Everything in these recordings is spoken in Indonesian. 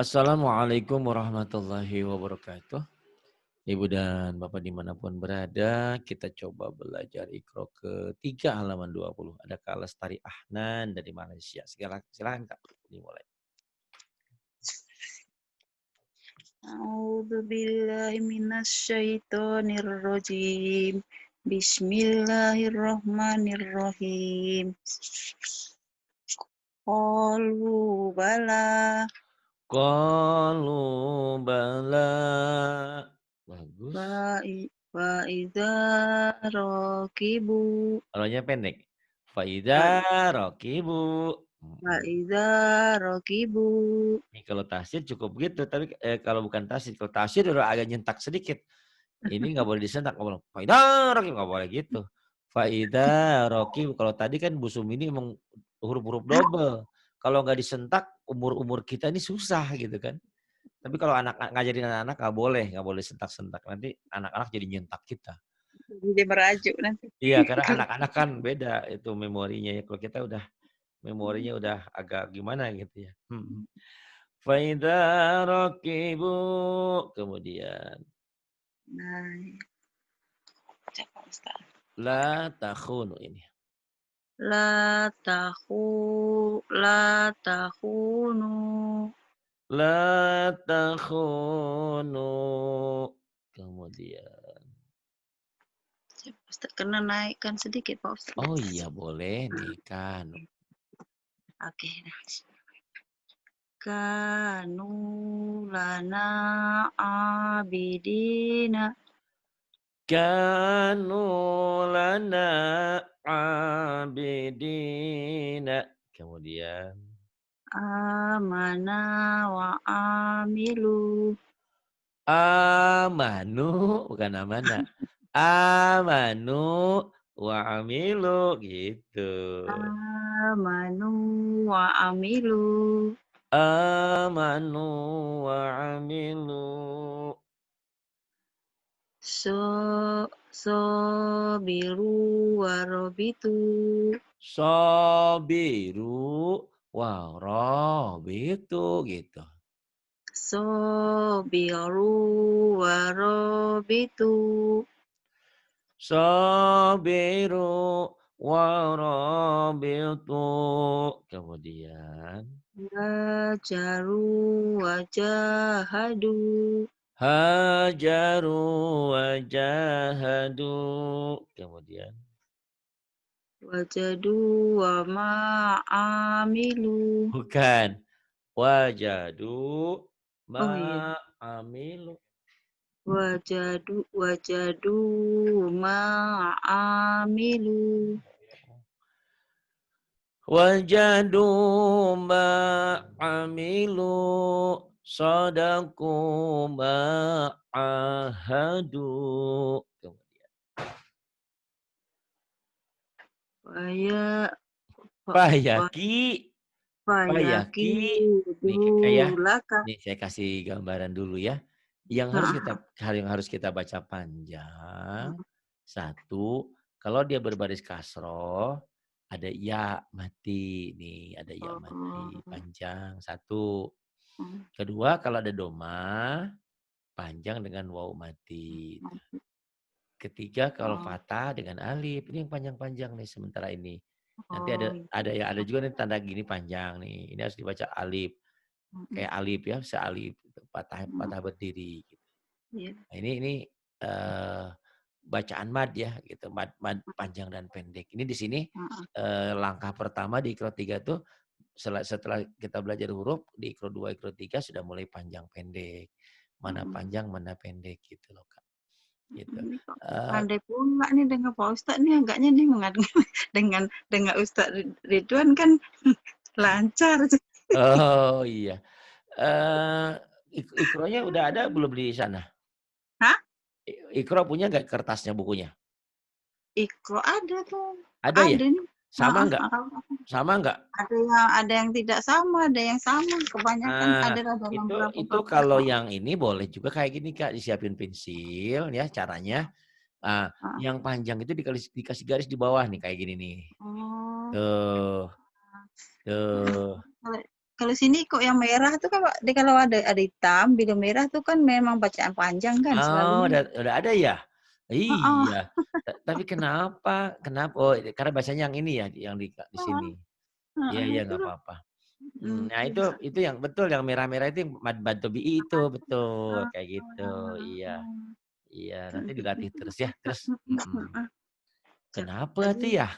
Assalamualaikum warahmatullahi wabarakatuh. Ibu dan Bapak dimanapun berada, kita coba belajar Iqra ketiga halaman 20. Ada Kak Lestari Ahnan dari Malaysia. Silakan Kak, dimulai. A'udzu billahi minasyaitonir rajim. Bismillahirrahmanirrahim. Qalu bala Qalu bala. Bagus. wa idza raqibu Alanya pendek. wa Faida raqibu. wa idza raqibu Ini kalau tasydid cukup gitu, tapi kalau bukan tasydid, kalau tasydid udah agak nyentak sedikit. Ini nggak boleh disentak, nggak boleh. Faida rokim nggak boleh gitu. Faida rokim. Kalau tadi kan busum ini emang huruf-huruf double. Kalau nggak disentak, umur kita ini susah gitu kan. Tapi kalau anak ngajarin anak-anak nggak boleh sentak-sentak. Nanti anak-anak jadi nyentak kita. jadi merajuk nanti. Iya, karena anak-anak kan beda itu memorinya ya. Kalau kita udah memorinya udah agak gimana gitu ya. Faida rokibu. Kemudian. Nah, coba Ustaz. La takhunu ini. La takhunu. La takhunu. Kemudian. Ustaz, kena naikkan sedikit Pak Ustaz. Oh iya boleh nih kan. Oke, kanu lana abidina Kanu lana abidina. Kemudian. amana wa amilu Amanu. Bukan amana. Amanu wa amilu. Gitu. amanu wa amilu Amanu wa amilu. so sobiru warobitu Sobiru warobitu gitu. sobiru warobitu Sobiru warobitu. Kemudian. wajaru wajahadu Hajaru wajahadu. Kemudian. wajadu wa ma'amilu. Bukan. Wajadu Oh iya. ma'amilu. Wajadu ma'amilu. Wajadu ma'amilu. Sadaku ma'ahadu. Kemudian. Waya Payaki. wayaki Payaki. Nih kayak dulaka. nih saya kasih gambaran dulu ya. Yang harus kita baca panjang. Satu, kalau dia berbaris kasroh, ada ya mati nih, ada ya mati panjang. Satu. Kedua, kalau ada doma, panjang dengan waw mati. Ketiga, kalau fathah dengan alif. Ini yang panjang-panjang nih sementara ini. Nanti ada juga nih tanda gini panjang nih. Ini harus dibaca alif. Kayak alif ya, sealif. Patah berdiri. Gitu. Nah, ini bacaan mad ya, gitu. Mad panjang dan pendek. Ini di sini langkah pertama di Iqra 3 tuh setelah kita belajar huruf di Iqra 2, Iqra 3 sudah mulai panjang pendek. Mana panjang, mana pendek gitu loh Kak. Gitu. Ini kok pandai pula nih dengan Pak Ustadz nih agaknya nih dengan Ustadz Ridwan kan lancar. Oh iya. Iqranya udah ada belum di sana? Hah? Iqra punya nggak kertasnya bukunya? Iqra ada tuh. Ada ya? Ada nih. Sama nggak? Sama nggak? Ada yang tidak sama, ada yang sama. Kebanyakan Nah, ada dalam beberapa itu bab. kalau yang ini boleh juga kayak gini Kak, disiapin pensil ya caranya. Yang panjang itu dikasih garis di bawah nih kayak gini nih. Oh. Tuh. Tuh. Kalau sini kok yang merah tuh kan kalau ada hitam, biru merah tuh kan memang bacaan panjang kan Oh, selalunya. udah ada ya? Heeh, Iya. Tapi kenapa? Oh, karena bacanya yang ini ya, yang di heeh, sini. Iya, heeh, iya nggak itulah. apa-apa. Nah Iya. itu yang betul, yang merah-merah itu yang mad tobi'i itu, betul, Heeh, kayak gitu. Iya. heeh. Iya, nanti Mhm, dilatih terus ya. Terus heeh. kenapa Tadi tuh ya?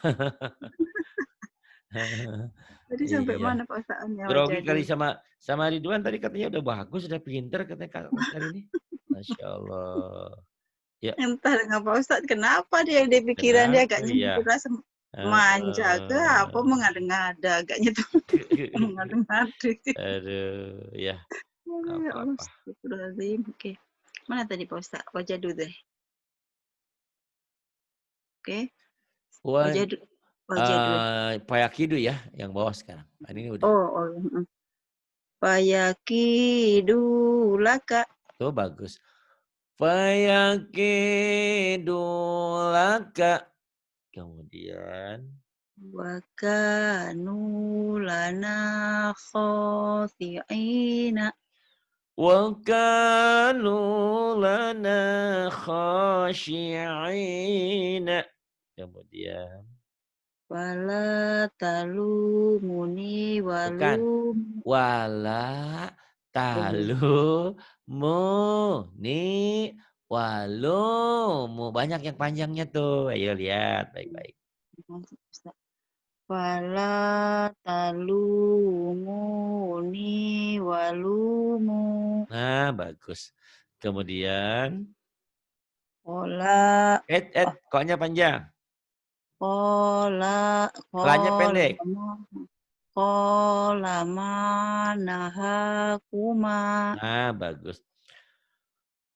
tadi sampai Iya. mana Pak Ustadznya Grogi wajah kali dulu? sama Ridwan tadi katanya udah bagus, udah pinter katanya Kak Oscar ini. Masya Allah. Ya, Entah dengan Pak Ustadz kenapa dia di pikiran dia kenapa agaknya ya? dirasa manja ke apa Heeh. mengada-ngada agaknya tuh mengada-ngada. Aduh, ya nggak Ya Allah, apa-apa. astagfirullahaladzim. Oke. Mana tadi Pak Ustadz? Wajah dulu deh. Oke. Wan, Wajah dulu. Wajah dulu. Payakidu ya, yang bawah sekarang. Ini udah. Oh, oh. Payakidu laka Tuh bagus. Fayakidu laka. Kemudian wa kanu lana khasi'ina. wa kanu lana khashi'ina. Kemudian Wala talumuni bukan walum. wala Oh, belum. talu ni walumu. Banyak yang panjangnya tuh. Ayo lihat baik-baik. Wala talumuni walumu. Nah, bagus. Kemudian Kola. Oh, koknya panjang. kola. Lanya pendek. Kola. Kola manahakuma. Nah, bagus.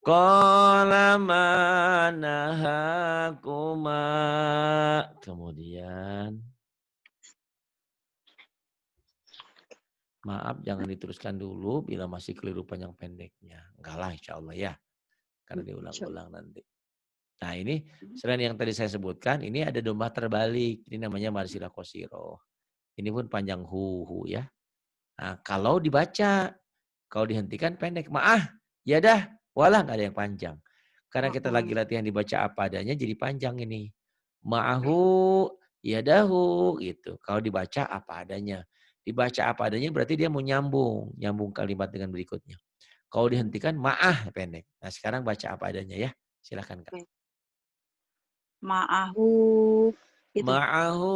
Qala manahakuma. Kemudian, maaf jangan diteruskan dulu bila masih keliru panjang pendeknya. Enggak lah insya Allah ya. Karena diulang-ulang nanti. Nah ini selain yang tadi saya sebutkan, ini ada domba terbalik. Ini namanya Marsila Kosiro. Ini pun panjang hu ya. Nah kalau dibaca, kalau dihentikan pendek. Maah, ya dah, walah nggak ada yang panjang. Karena kita lagi latihan dibaca apa adanya jadi panjang ini. Ma'ahu, ya dahu gitu. Kalau dibaca apa adanya. Dibaca apa adanya berarti dia mau nyambung kalimat dengan berikutnya. Kalau dihentikan ma'ah pendek. Nah sekarang baca apa adanya ya. Silahkan Kak. Ma'ahu itu Ma'ahu,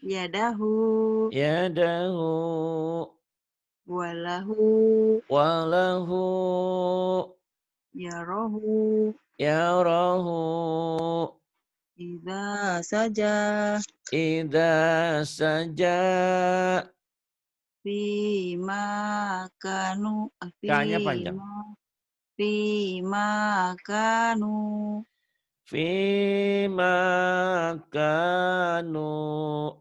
yadahu ya dahu, walahu walahu, yarahu ya rahu. idza saja Ida saja. fi makanu K-nya panjang. fi makanu Fima kanu.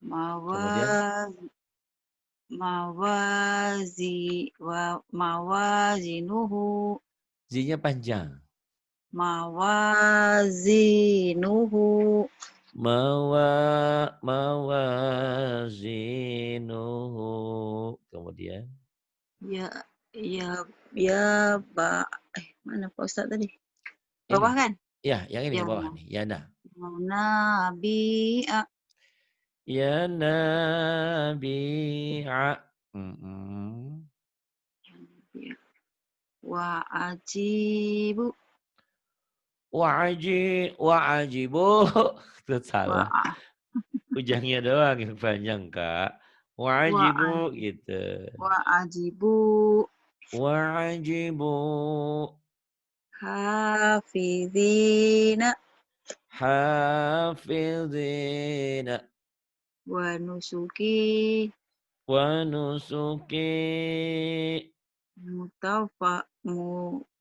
Kemudian mawaz mawazi wa mawazinuhu Z-nya panjang. mawazinuhu Mawazinuhu. Kemudian ya ya ya ba mana Pak Ustadz tadi bawah ini. kan Ya, yang ini ya yang bawah nih. Yana. nabi'a Ya nabi'a. Mm-mm. wa ajibu Wa'ajibu. Itu wa salah. Ujangnya doang yang panjang, Kak. wa Wajibu gitu. wa ajibu Wajibu hafizina hafizina wa nusuki wa nusuki mutafa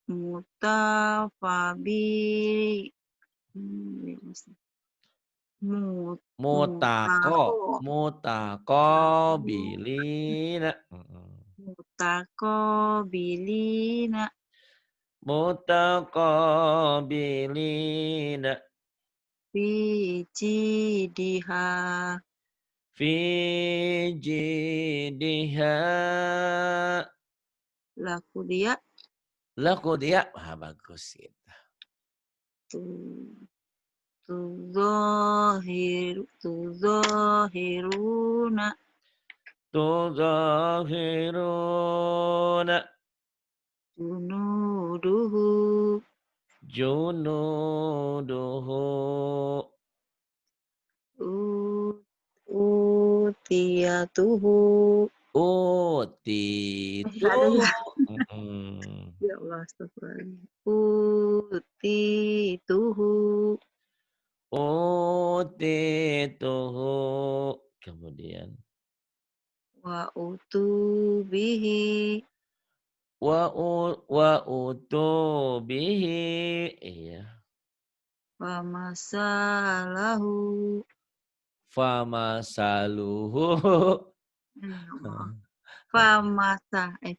mutafabi mutako mutako mutako bilina mutako bilina mutako bilina fi jidiha Fi jidha. Laku dia. Laku dia. Wah, bagus gitu. Tuzahiruna. Tuzahiruna. Junuduhu. Junuduhu. Utiyatuhu. Utitu. Ada ya. Mm-mm. Ya Allah, astagfirullah. Utituhu. Utituhu. Kemudian. Wa utubihi. Wa utubihi. Iya. Wa masalahu. Fama saluhu. Ya Allah.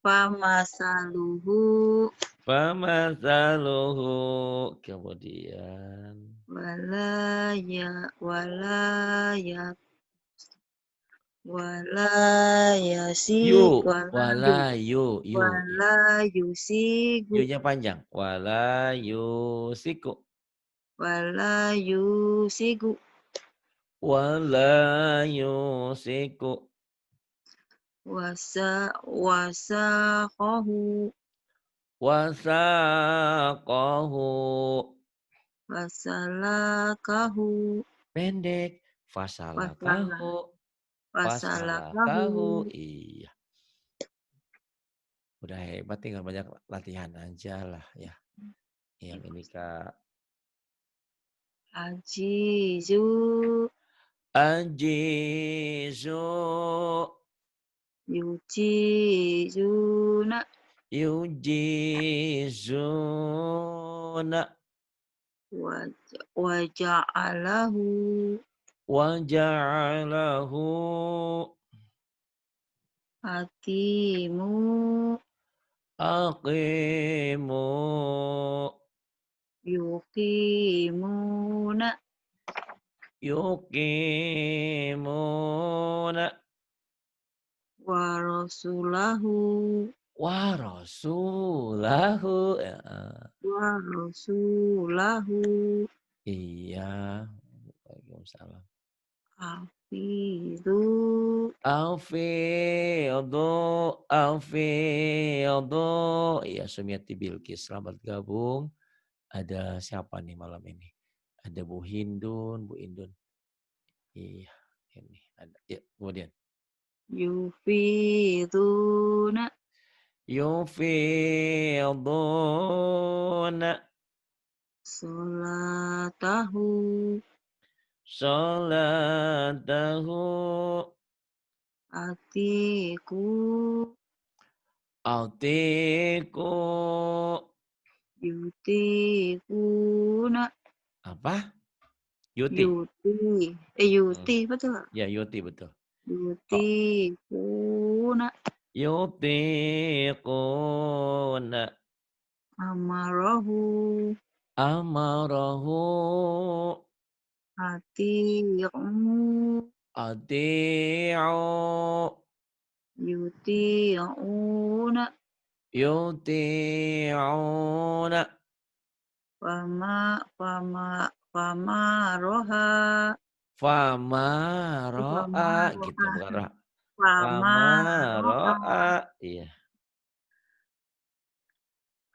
Famasaluhu. Fama saluhu. Kemudian. Walaya. Walaya. Walayasi. Yu. Walayu. Wala yu. Yu. Walayusigu. Yu-nya panjang. Wala yusiku. Walayusigu. Wala yusiku. Wasaqahu. Wasaqahu. Wasalakahu. Pendek. Wasalah. Fasalakahu. Wasalakahu. Fasalakahu. Iya. Udah hebat, tinggal banyak latihan aja lah ya. Yang ini Kak. Ajizu. Ajizu. Yujizuna. Yujizuna. Waja'alahu. Waja'alahu. Hakimu. Aqimu. Yuqimuna. Yuqimuna. Wa rasulahu. Wa rasulahu. Ya. Wa rasulahu. Iya. Waalaikumsalam. Hafizu. Alfiyadu. Alfiyadu. Iya, Sumiati Bilqis. Selamat gabung. Ada siapa nih malam ini? Ada Bu Hindun, Bu Indun. Iya, ini ada. Ya, kemudian. Yufiduna. Yufiduna. Salatahu. Salatahu. Atiku. Altiku. Yutikuna. Apa? Yuti. Yuti. Hmm. Yuti, betul nggak? Ya, Yuti betul. Oh. Yutikuna. Yutikuna. Amarahu. Amarahu. Ati'u. Adi'u. Yuti'una. Yuti'una. Famaroha. Fama ro'a gitu, Famaroha. bukan ro'a. Fama Famaroha. ro'a. Iya.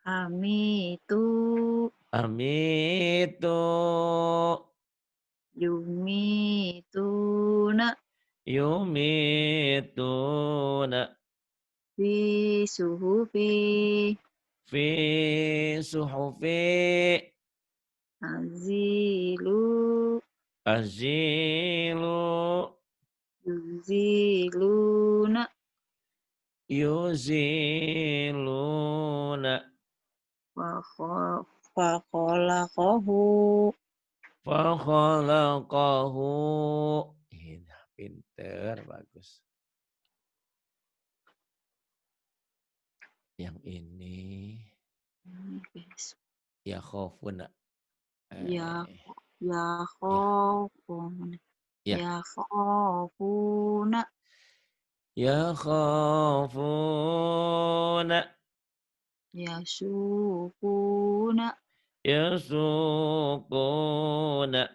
Amitu. Amitu. Yumituna. Yumituna. Fi suhufi. Fi suhufi. Azilu. Azilu. Yuziluna. Yuziluna. Fakholaqahu. Fakhalaqahu. Iya, pinter, bagus. Yang ini ya khofuna. Ya, Eh, ya ya. khofun. Ya. Yakhafuna. Yakhafuna. Yasukuna. Yasuquna.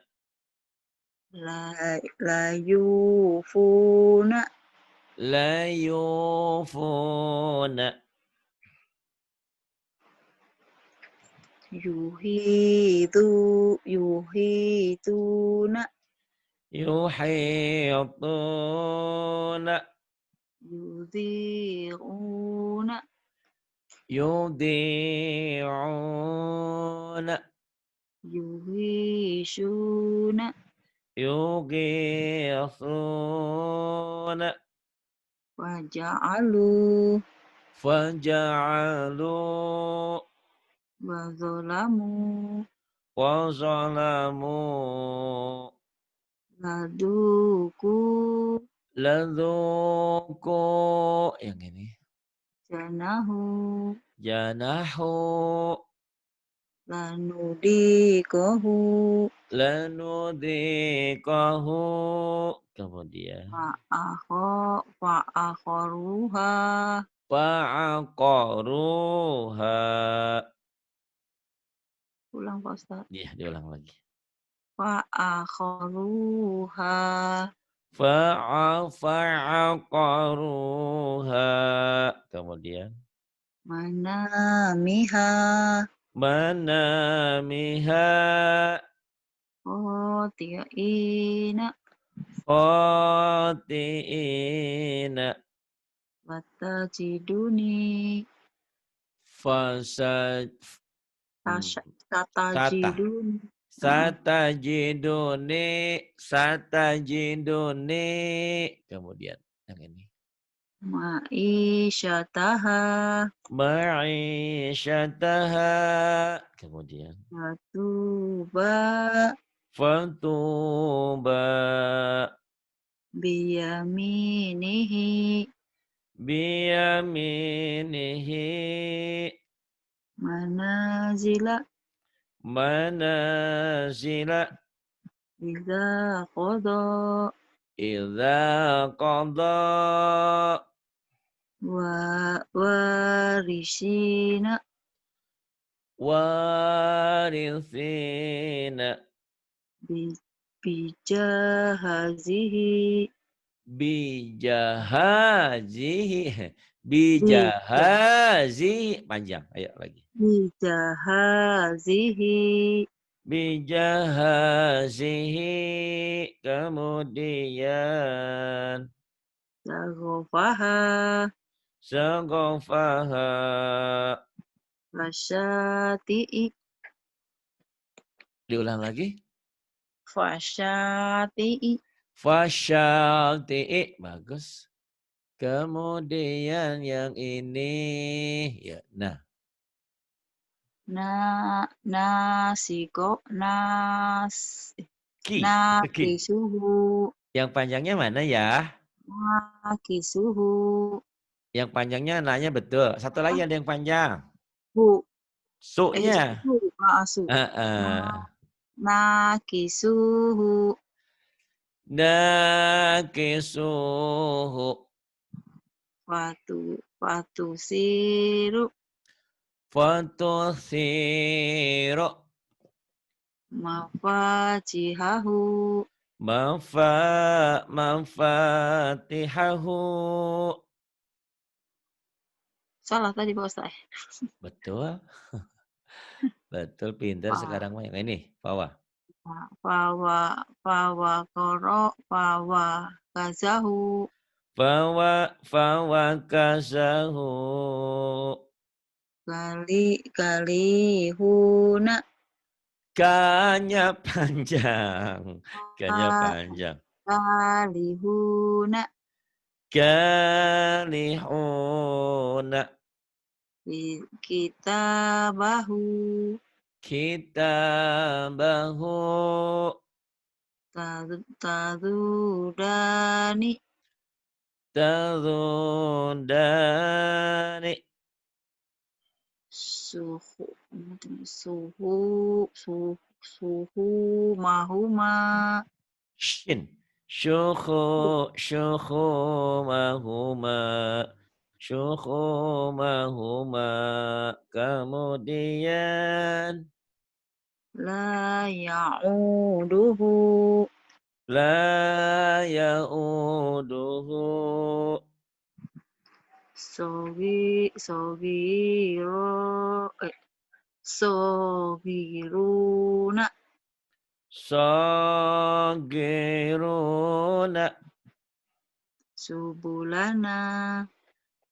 Layufuna. La yufuna. Yuhituna. Yuhituna. Yudhi'una. Yudi'una. Yuhishuna. Yughithuna. Waja'alu. Faja'alu. Wazolamu. Wazalamu. Laduku. Ladzuku. Yang ini. Janahu. Janahu. Lanudikohu. Lanudikahu. Kemudian. Fa'akhoruha. Fa'aqaruha. Ulang Pak Ustaz. Iya, diulang lagi. Fa'akhoruha. Fa'aqaruha. Kemudian. Manamiha. Manamiha. Khoti'ina. Khati'ina. Watajiduni. Fasad. Sata. Tatajiduni. Satajiduni. Satajiduni. Kemudian yang ini. Ma'isyataha. Ma'isyataha. Kemudian. Fatuba. Fatuba. Biyaminihi. Biyaminihi. Manazila. Manazila. Iza qadha. Idza qada. Warisina. Warithina. Bijahazihi. Bijahazihi. Bija- Bijahazihi. Panjang. Ayo lagi. Bijahazihi. Bijahazihi. Kemudian. Sagofaha. Sagofaha. Fasyati'i. Diulang lagi. Fasyati'i. Fasyati'i. Bagus. Kemudian yang ini. Ya, nah. Nasiko. Ki. Ki. Nakisuhu. Yang panjangnya mana ya? Nakisuhu. Yang panjangnya nanya betul. Satu lagi ada yang panjang. Hu. Su-nya. Su. Su. Uh-uh. Nakisuhu. Nakisuhu. Fatusiru. Fatusiru. Mafatihahu. Mafatihahu. Salah tadi Pak Ustaz. Betul. Betul, pintar sekarang mah yang ini. Fawa. Fawa kazahu. Fawa kazahu. Kalihuna. Kanya panjang. Kanya panjang. Kalihuna. Kalihuna. Kitabahu. Kitabahu. Tadudani. Tadudani. Suhu mahuma. Shin. syukhumahuma, syukhumahuma. Kemudian La ya'uduhu la yauduhu, sogiro sogiruna sagiruna, subulana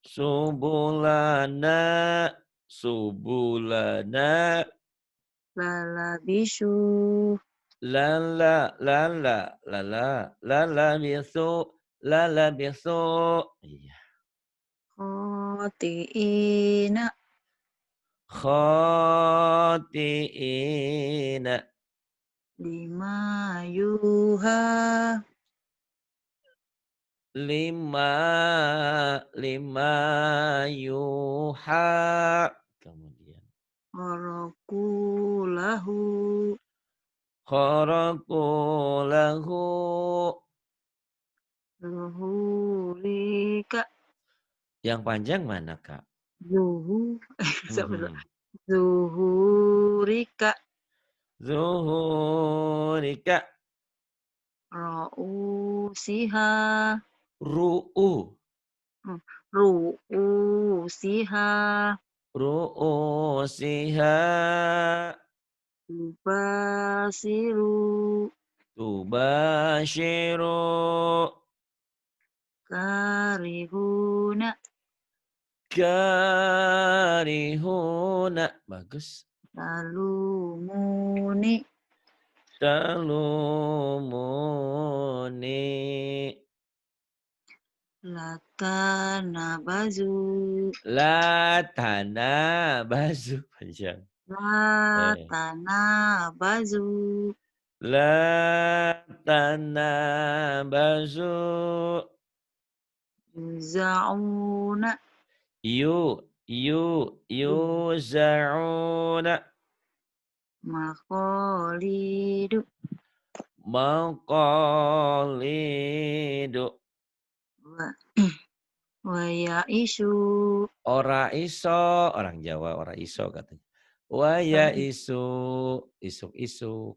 subulana, subulana. lalabishu Lala, lala, lala, lala bisu, lala bisu. Iya. khotiina Khati'ina. lima yuha Lima, lima yuha. Kemudian. orokulahu Kharaku lahu. zuhurika Yang panjang mana, Kak? zuhu Mhm. zuhurika Zuhurika. rausiha Ru'u. ru'usiha Ru'usiha. tubasiru Tubashiru. karihuna Karihuna. Bagus. talumuni Talumuni. latanabazu La tanah bazu panjang. latanabazu La tanah bazu. yuzauna Yuzauna. makholidu Maqalidu. wa, wa yaishu Ora iso, orang Jawa ora iso katanya. Waya isu, isuk-isuk.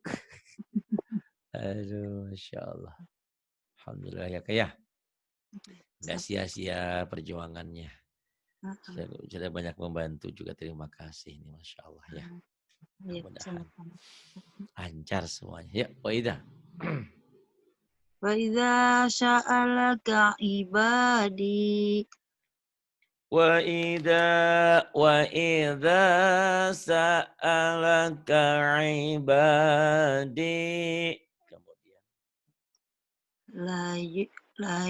Aduh, Masya Allah. Alhamdulillah ya Kak ya. Nggak sia-sia perjuangannya. Sudah banyak membantu juga, terima kasih nih Masya Allah ya. Mudah-mudahan lancar semuanya. Ya, Waidah. wa idza sya'alaka ibadi Wa idza sa'alaka ibadi. Kemudian la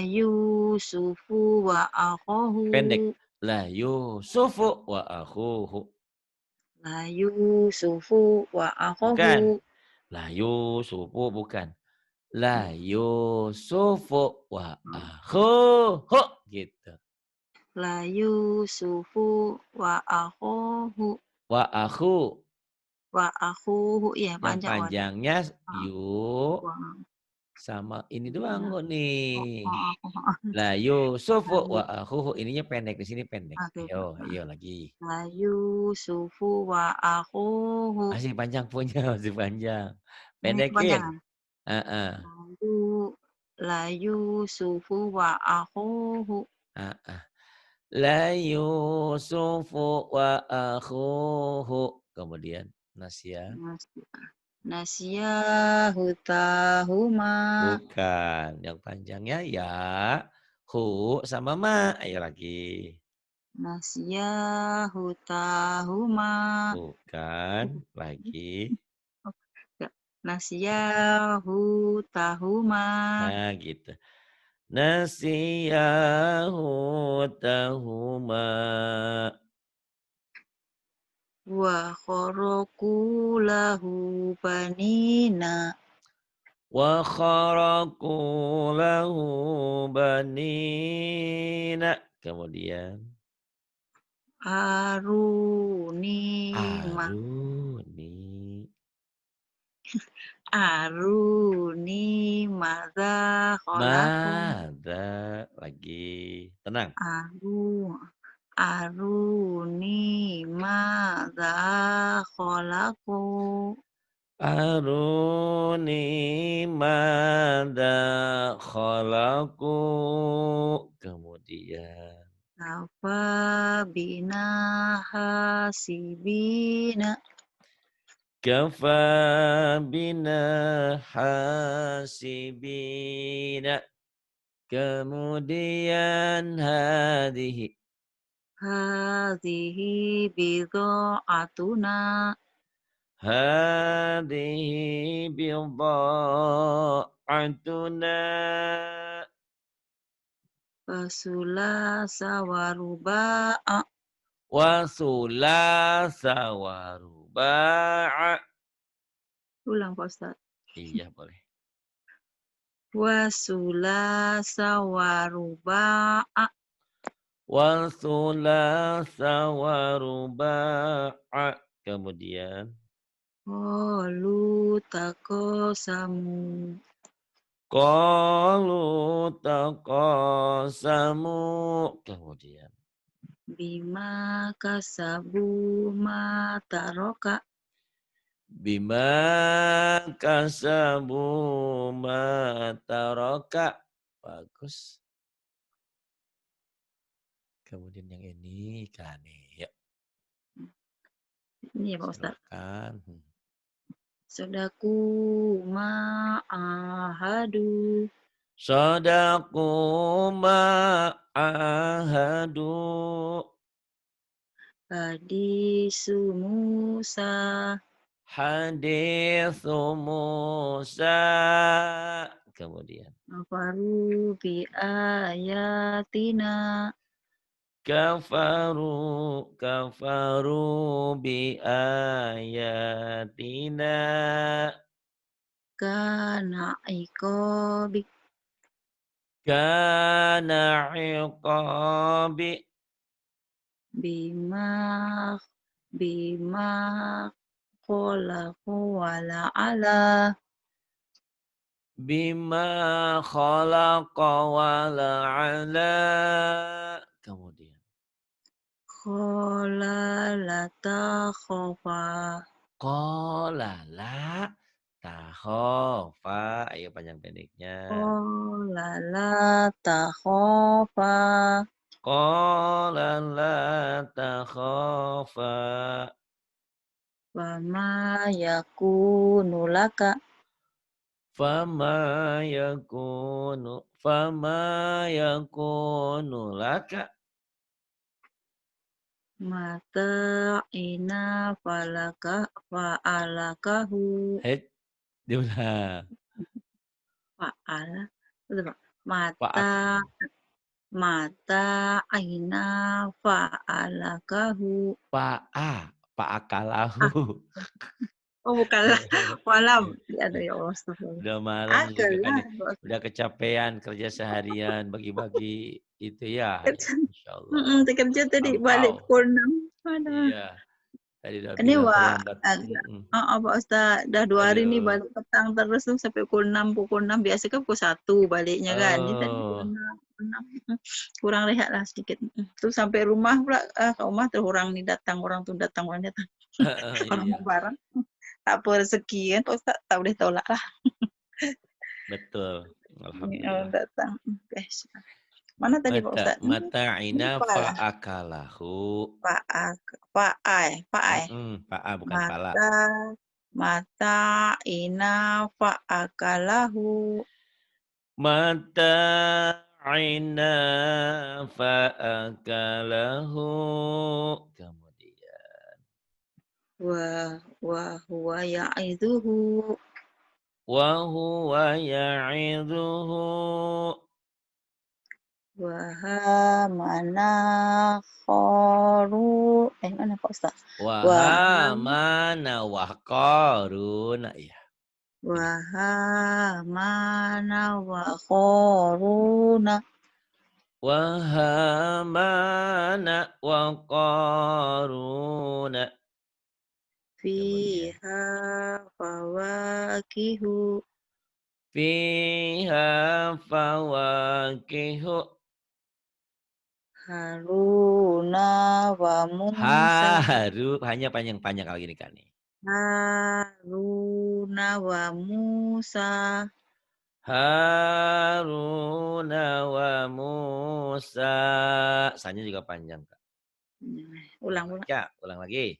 yusufu wa pendek. akhahu La Yusufu wa akhuhu. la yusufu wa akhahu Bukan. La Yusufu bukan. La Yusufu wa akhuhu. Gitu. la yusufu wa akhahu Wa akhu. ya Yang panjang panjangnya yu wa sama ini ya doang kok nih. aku La Yusufu wa akhuhu. Ininya pendek, di sini pendek. oke Ayo lagi. la yusufu wa akhahu Masih panjang punya, masih panjang. ini Pendekin. kepanjangan Heeh. la yusufu wa akhahu Heeh. La Yusufu wa akhuhu. Kemudian Nasya. Nasyahu tahuma Bukan. Yang panjangnya ya. Hu sama ma. Ayo lagi. Nasyahu tahuma Bukan. Lagi. Nasyahu tahuma Nah gitu. Nasiyahu tahuma. wa kharaku lahu banina Wa kharaku lahu banina. Kemudian. aruni ma Aruni. Aruni madza khalaqu. Mada lagi. Tenang. Aruni madza khalaqu. Aruni mada khalaqu. Kemudian. Kafa bina hasibina. Kafa bina hasibina. Kemudian hadhihi. Hadhihi bidha'atuna. Hadhihi bidha'atuna. Fasulasa waruba'a. Wa sulasa wa ruba'a. Ulang Pak Ustaz. Iya boleh. Wasulasa waruba'a. Wa sulasa wa ruba'a. Kemudian. Qalu taqasamu. Qalu taqasamu. Kemudian. Bima kasabu mataraka. Bima kasabu mataraka. Bagus. Kemudian yang ini kan nih. Ya. Ini ya Pak Ustaz. Silakan. Sadaku ma'ahadu. Sadaku ma'ahadu. Hadisu Musa. Hadithu Musa. Kemudian. Kafaru bi ayatina. Kafaru bi ayatina. Kana iqabi. Kana iqabi. Bima khalaqu wala'ala. Bima khalaqa wa la'ala. Kemudian. Qala la takhafa. Qala la takhafa. Ayo panjang pendeknya. Qala la takhafa. Qala la takhafa. Wama yakunu laka. Fama yakunu laka. Mata ina fa'alakahu. Hei, diulang. Fa'ala. Fa'ak. Mata aina fa'alakahu. Fa'akalahu. Oh bukanlah. Walam. Aduh ya Allah. Udah malam juga kan. Akalah. Udah kecapean kerja seharian bagi-bagi itu ya. Insya Allah. Kerja tadi balik Lampau. pukul 6. Aduh. Iya. Tadi udah Ini bilang Wak, terlambat. Pak Ustaz, dah 2 hari nih Aduh. balik petang terus tuh sampai pukul 6. Biasa kan pukul 1 baliknya kan. Ini tadi pukul 6. Kurang rehat lah sedikit. Terus sampai rumah pula, ke rumah terus orang nih datang, orang tuh datang, orang datang. Orang Iya. mau bareng. Tak apa rezeki kan, Pak Ustaz, tak boleh tolak lah. Betul. Orang Alhamdulillah. datang. Oke. Mana tadi Pak Ustaz? Mata'ina Lupa lah. fa'akalahu. Fa'ai. Fa'a bukan pala. Mata ina fa'akalahu. Mata'ina fa'akalahu. Kemudian. Wa huwa ya'idhuhu. Wa huwa ya'idhuhu. Wahamana khoru. Mana Pak Ustaz? Wahamana wa qaruna. Ya. Wahamana wa khoruna. Wahamana wa qaruna. Kemudian. Fiha fawakihu. Fiha fawakihu. Haruna wa Musa. Hanya panjang-panjang kalau gini kan nih. Haruna wa Musa. Haruna wa Musa. Sanya juga panjang, Kak. Ulang. Ulang lagi.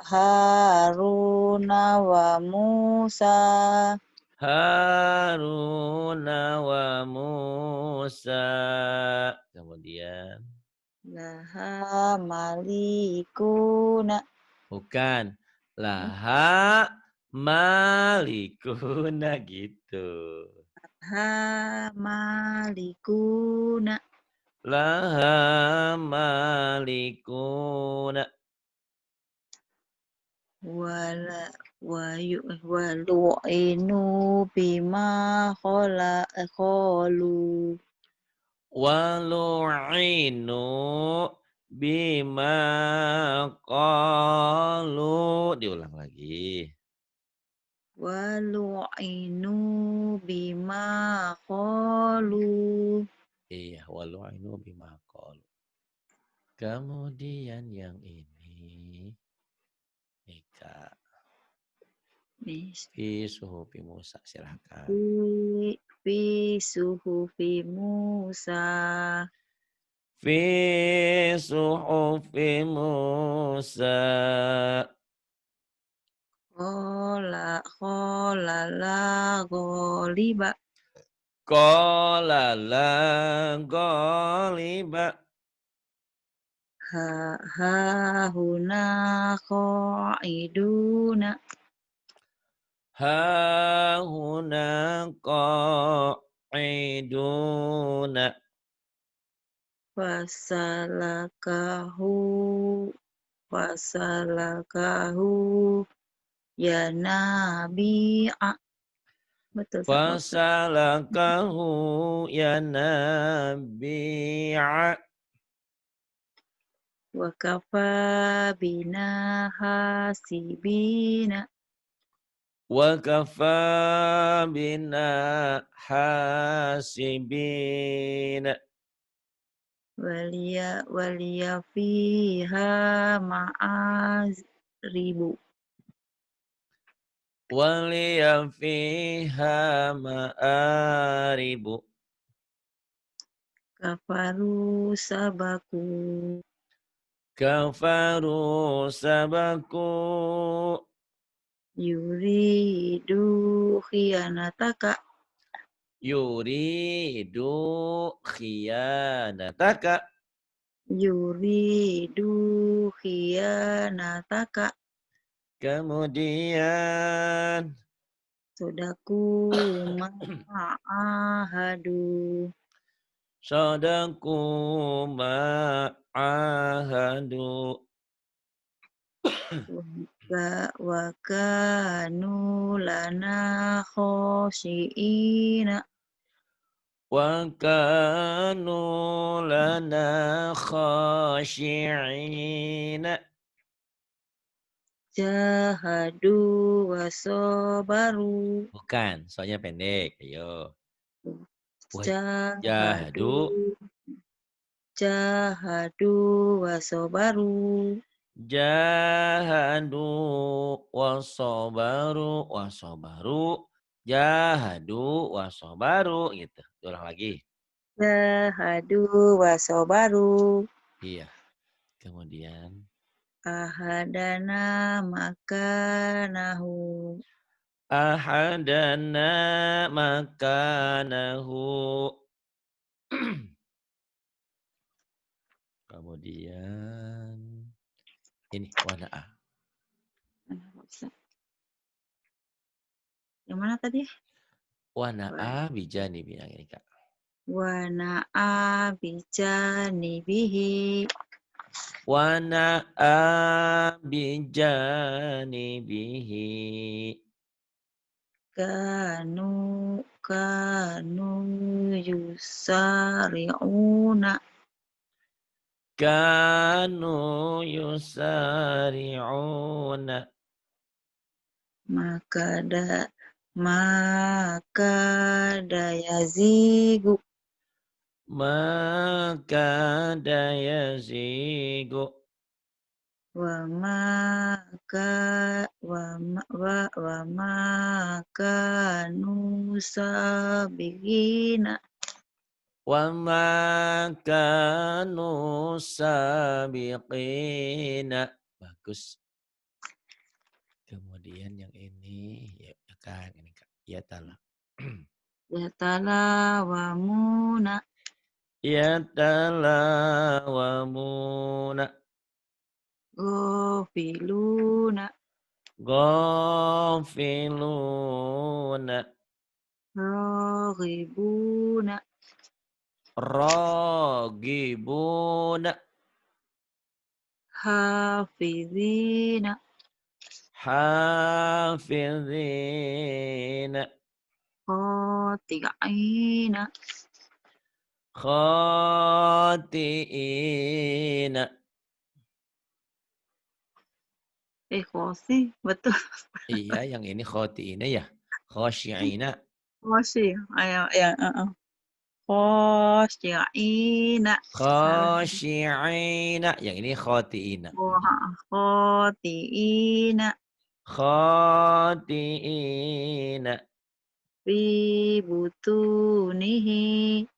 Haruna wa Musa. Haruna wa Musa. Kemudian. Laha malikuna. Bukan. Laha malikuna gitu. Ha malikuna. Laha malikuna. Walu'inu bima kholu. Walu'inu bima qalu. Diulang lagi. Walu'inu bima kholu. Iya, walu'inu bima qalu. Kemudian yang ini. Nih, Kak. Fi suhufi Musa, silakan. Fi suhufi Musa. Fi suhufi Musa. Qola la gholiba. Qala la ghaliba. Ha huna qa'iduna. Ha huna qa'iduna. Fasalakahu ya nabi'a. Betul tak Ustaz? Fasalakahu ya nabi'a. Wa kafa bina hasibina. Wa kafa bina hasibina. Waliya fiha ma'azribu. Waliya fiha ma'aribu. Kafaru sabaku. Kafaru sabaku. Yuridu khiyanataka. Yuridu khiyanataka. Yuridu khiyanataka. Kemudian. Sodaku ma'ahadu. Sadaku ma'ahadu. Wa kanu lana khosyi'ina. Wa kanu lana khashi'ina. Jahadu wa sabaru. Bukan, soalnya pendek. Ayo. Jahadu. Jahadu. Jahadu wa sabaru. Jahadu wasobaru. Jahadu wasobaru. Gitu. Ulang lagi. Jahadu wa sabaru. Iya. Kemudian. Ahadana makanahu. Ahadana makanahu. Kemudian. Ini wana'a. Yang mana tadi? Wana'a bijani bilang ini, Kak. Wana'a bijanibihi. Wana'a bijanibihi. Kanu yusari'una. Kanu yusari'una. Maka yazigu. Maka dayazigu. Wa maka nusabihina. Wa makanu sabiqina. Bagus. Kemudian yang ini, ya kan, ini kan. Ya tala. Yatalawamuna. Yatalawamuna. Ghafiluna. Ghafiluna. Raghibuna. Ragibuna. Hafizina. Hafizina. Khati'ina. Khati'ina. Khosi, betul. Iya, yang ini khati'ina ya. Khasyi'ina. Khosi, ayo, ya, Khosyi'ina. Salah. Khasyi'ina. Yang ini khati'ina. Khoti'ina. Khati'ina. Fi butunihi.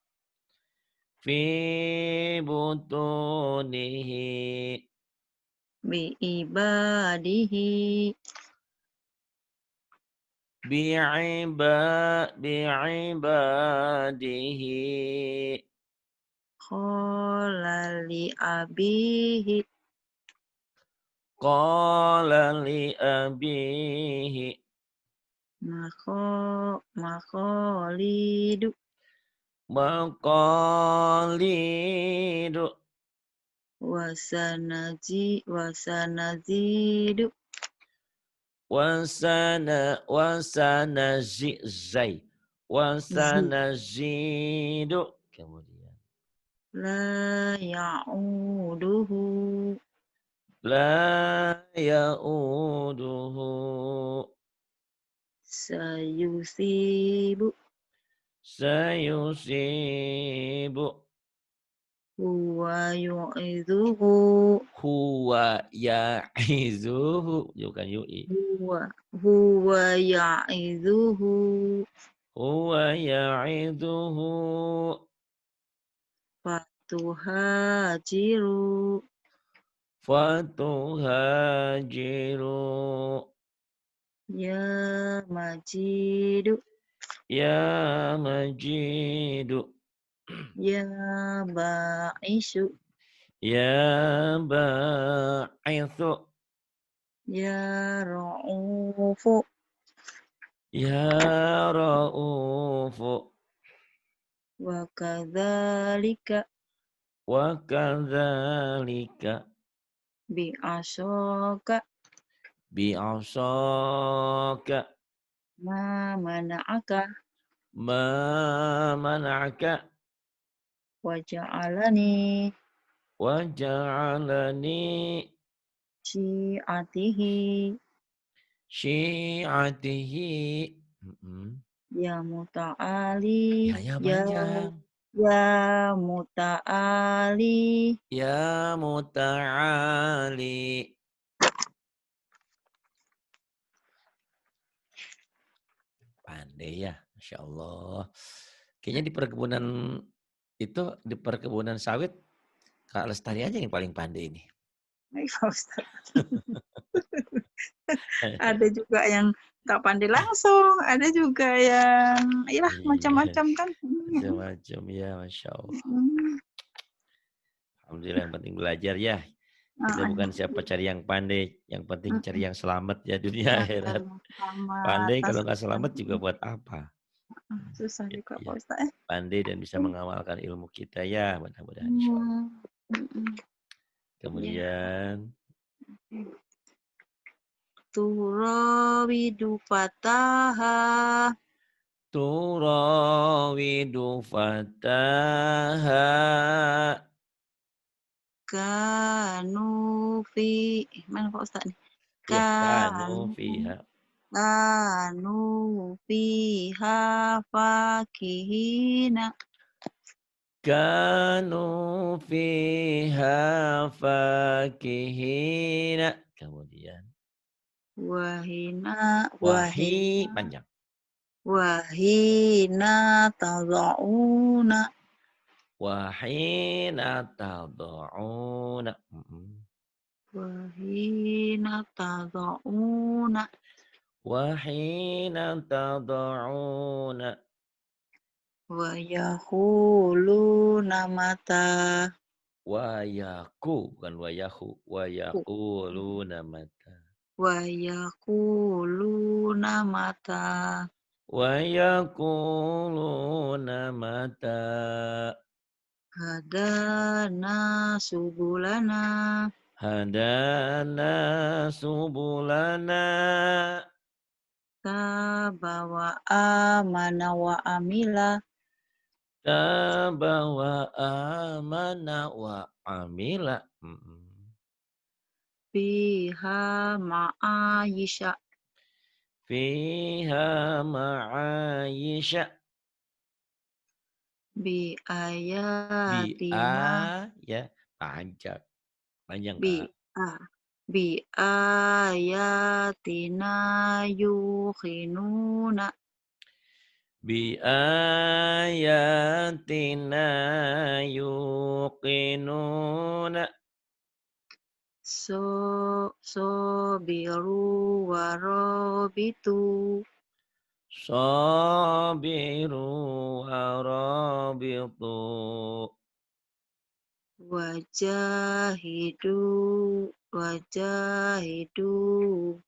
Fi butunihi. Bi ibadihi. Bi'ibadihi. Qala li abihi. Qala li abihi. Makholidu. Maqalidu. Wasanazidu. Wasanazai. Wasanazidu. Kemudian. La ya'uduhu. La ya'uduhu. Sayusibu. Sayusibu. Huwa yu'idhuhu. Huwa ya'izuhu. Bukan yu'i. Huwa ya'idhuhu. Huwa ya'izuhu. Fatuhajiru. Fatuhajiru. Ya majidu. Ya majidu. Ya ba'isu. Ya ba'ithu. Ya ra'ufu. Ya ra'ufu. Wa kadzalika. Wa kadzalika. Bi'ashoka. Bi'asaka. Ma mana'aka. Ma mana'aka. Waja'alani. Waja'alani. Syi'atihi. Syi'atihi. Ya muta'ali. Ya panjang. Ya muta'ali. Ya muta'ali. Pandai ya, Masya Allah. Kayaknya di perkebunan itu, di perkebunan sawit, Kak Lestari aja yang paling pandai ini. Baik, Pak Ustadz. Ada juga yang tak pandai langsung, ada juga yang ya macam-macam kan. Macam-macam ya, Masya Allah. Alhamdulillah, yang penting belajar ya. Kita bukan siapa cari yang pandai, yang penting cari yang selamat ya dunia akhirat. Pandai kalau nggak selamat juga buat apa? Susah juga Ya. Pak Ustadz. Pandai dan bisa mengamalkan ilmu kita ya, mudah-mudahan insya Allah. Kemudian Turawidu fataha. Turawidu fataha. Kanu fi mana Pak Ustaz nih? Ya, kanu Kanu fiha. kanu fiha fakihina. Kanu fiha fakihina. Kemudian Wahina wahi wahina panjang. wahina tada'una Wahina tad'una. wahina tada'una Wahina tad'una. wa yaquluna mata Wayaku bukan wayahu. Wayaquluna mata. wa yaquluna mata Wayaquluna mata. hadana subulana Hadana subulana. tabawa amana wa amila Taba wa amana wa amila. fiha ma'ayisha Fiha ma'ayisha. bi Bi ayatina a ya panjang. Panjang bi Kak. a bi ayatina yuqinuna Bi ayatina yuqinuna. biru warobitu Sabiru wa rabitu. wajahidu wajahidu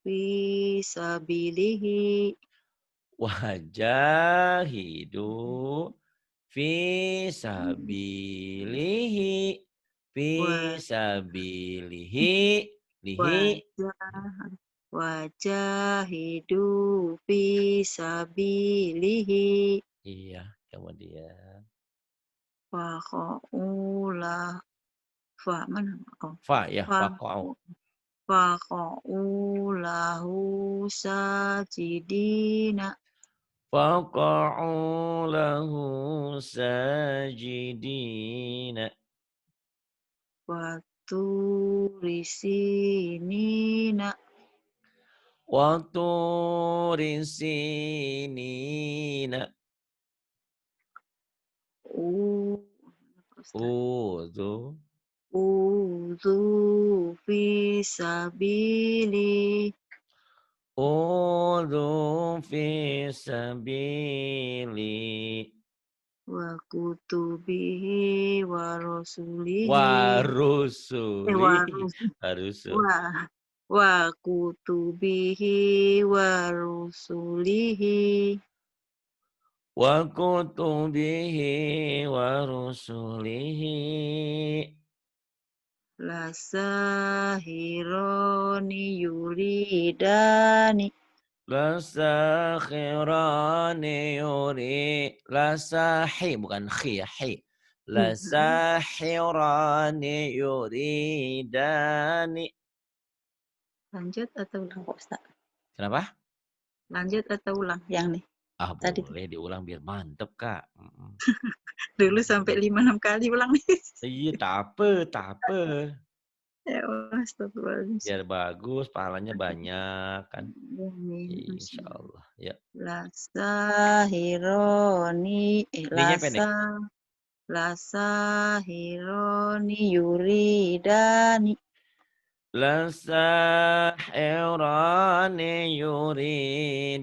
fisabilihi Wajahidu fi sabilihi. Fi wa sabilihi. Lihi. wajah wajahidu fisabilihi Iya, kemudian. faqaulah fa mana oh Fa ya, fa faqa'u. faqaulahu sajidina Faqa'u lahu sajidina. waturisinina Waturi sinina. u Ustaz Udhu. udzu fisabili Udhu fi sabili. wa kutubihi wa rasulihi Warusuli. wa Harusu. wa kutubihi wa rusulihi Wa kutubihi wa rusulihi. lasahironi yuridani Lasakhirani yuri. Lasahi bukan khi, hi. Lasahirani yuridani. lanjut atau ulang Pak Ustaz? Kenapa? Lanjut atau ulang yang nih Ah tadi tuh. boleh diulang biar mantep Kak. Dulu sampai 5-6 kali ulang nih. Iya tak apa, tak apa. Ya Allah, astagfirullahaladzim. Biar bagus, pahalanya banyak kan. Amin. Insya Allah. Ya. Lasahironi Ininya pendek. lasahironi yuridani Lasahirani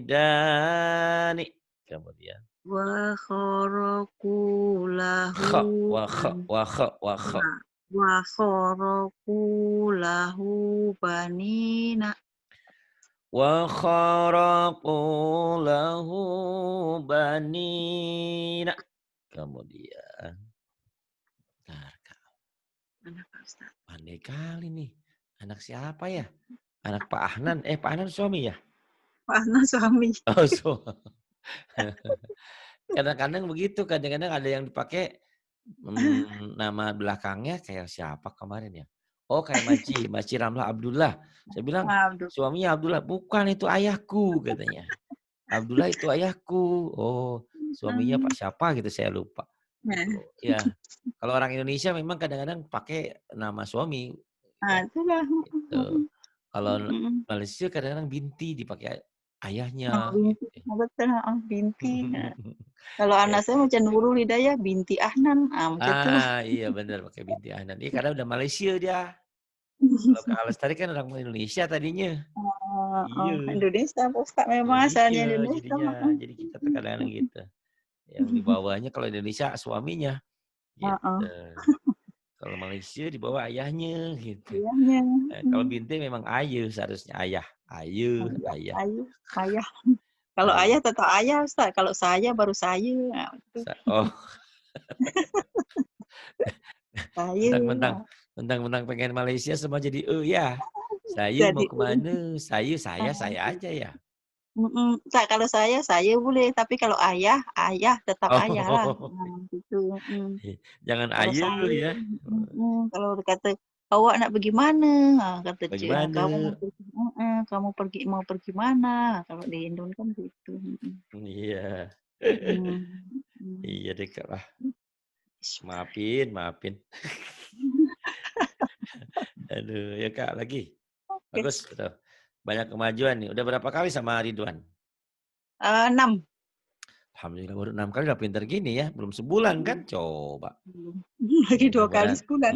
yuridani. Kemudian. wa kharaku lahu Kha, wa kha, wa kha, wa kha. wa kharaku lahu banina Wa kharaqu lahu banina. Kemudian. Bentar, Kak. mana Pak Ustaz? Pandai kali nih. Anak siapa ya? Anak Pak Ahnan. Pak Ahnan suami ya? Pak Ahnan suami. Oh, kadang-kadang begitu. Kadang-kadang ada yang dipakai Nama belakangnya kayak siapa kemarin ya? Oh, kayak Maci Ramlah Abdullah. Saya bilang, Aduh. suaminya Abdullah, "Bukan, itu ayahku," katanya. "Abdullah itu ayahku." Oh, suaminya Pak Mhm. siapa gitu, saya lupa. Nah, Gitu, ya. Kalau orang Indonesia memang kadang-kadang pakai nama suami, ya, itulah, gitu. Kalau mhm. Malaysia kadang-kadang binti dipakai Oh, ayahnya, binti, gitu. betul, heeh, binti, heeh. Kalau anak saya macam Nurul Hidayah binti Ahnan, macam tu. Iya benar pakai binti Ahnan. Iya karena udah Malaysia dia. Kalau Kak Lestari kan orang Indonesia tadinya. Heeh, Iya, Indonesia Pak Ustaz, memang Indonesia asalnya Indonesia, jadinya. heeh. Jadi kita terkadang gitu. Yang dibawanya kalau Indonesia suaminya, Heeh, gitu. Kalau Malaysia dibawa ayahnya, gitu. ayahnya, Kalau mhm. binti memang ayu seharusnya ayah. Ayu, Ayah, ayah. ayah, ayah. Kalau Ayu. ayah tetap ayah Ustaz, kalau saya baru saya, itu. Oh, Saya, mentang-mentang mentang-mentang pengen Malaysia semua jadi ya. Saya mau jadi ke mana? Saya heeh. aja ya. Kak, kalau saya boleh, tapi kalau ayah, ayah tetap ayah lah, Oh, gitu, jangan Kalau ayu saya ya. kalau kata, "Awak nak pergi mana?" Kata cik, "Kamu mau Bagaimana? pergi," "kamu mau pergi mana?" Kalau di Indo kan gitu, Iya. mhm, mhm. Iya deh, Kak, lah. Maafin, maafin. Aduh, ya, Kak, lagi? Oke, Bagus tuh. Banyak kemajuan nih. Udah berapa kali sama Ridwan? 6. Alhamdulillah baru 6 kali udah pinter gini ya, belum sebulan kan? Coba. Belum. Ya Lagi 2 kali mudah-mudahan sebulan.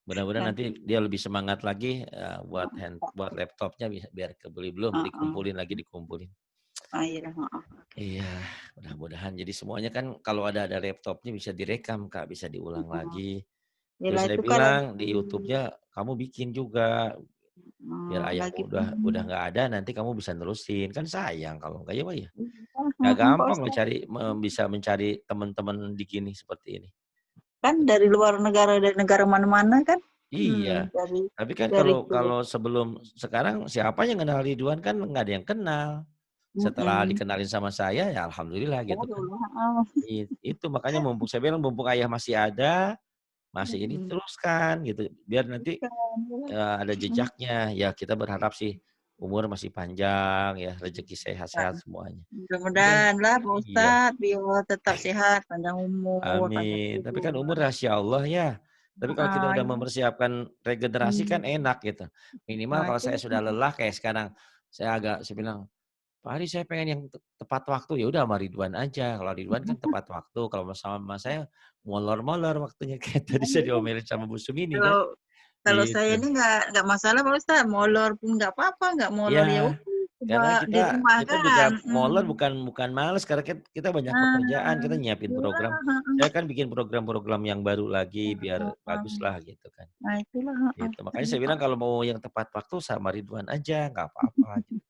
mudah-mudahan nanti Nanti dia lebih semangat lagi, heeh, buat laptopnya biar kebeli belum, heeh. dikumpulin lagi, dikumpulin. Oh, iya, heeh, oke. Iya, mudah-mudahan. Jadi semuanya kan kalau ada laptopnya bisa direkam, Kak, bisa diulang Heeh. lagi. Terus Yelah saya itu kan lagi bilang di YouTube-nya kamu bikin juga, biar lagi ayahmu udah nggak ada nanti kamu bisa nerusin. Kan sayang kalau nggak ya, Pak, ya. Nggak Pak gampang loh Ustaz. bisa mencari teman-teman di gini seperti ini. Kan dari luar negara, dari negara mana-mana kan, Iya, dari tapi kan dari kalau kulit, kalau sebelum sekarang siapa yang kenal Ridwan kan nggak ada yang kenal. Setelah mhm, dikenalin sama saya ya alhamdulillah gitu baru kan. heeh, Itu makanya mumpung saya bilang mumpung ayah masih ada, masih ini mhm, teruskan gitu, biar nanti, bukan, ada mhm, jejaknya. Ya kita berharap sih umur masih panjang ya, rezeki Kak, sehat-sehat semuanya. Tapi kan mudah-mudahan lah Pak iya, Ustaz, biar tetap sehat, panjang umur, panjang amin. Tapi kan umur umur, rahasia Allah ya. Tapi kalau kita udah iya, mempersiapkan regenerasi kan enak gitu. Minimal nah kalau itu, saya sudah lelah kayak sekarang, saya bilang, "Pak Ari saya pengen yang tepat waktu." Ya udah sama Ridwan aja, kalau Ridwan kan tepat waktu, kalau sama saya molor-molor waktunya kayak tadi saya diomelin sama Bu Sumini kan, kalau kalau saya gitu. ini nggak masalah Pak Ustaz, molor pun nggak apa-apa, nggak molor ya Iya, udah, coba karena di rumah kita juga kan, molor bukan males karena kita banyak pekerjaan, kita nyiapin iya, program. heeh, Saya kan bikin program-program yang baru lagi biar heeh, baguslah gitu kan, nah itulah, heeh, gitu. Makanya saya bilang kalau mau yang tepat waktu sama Ridwan aja, nggak apa-apa gitu.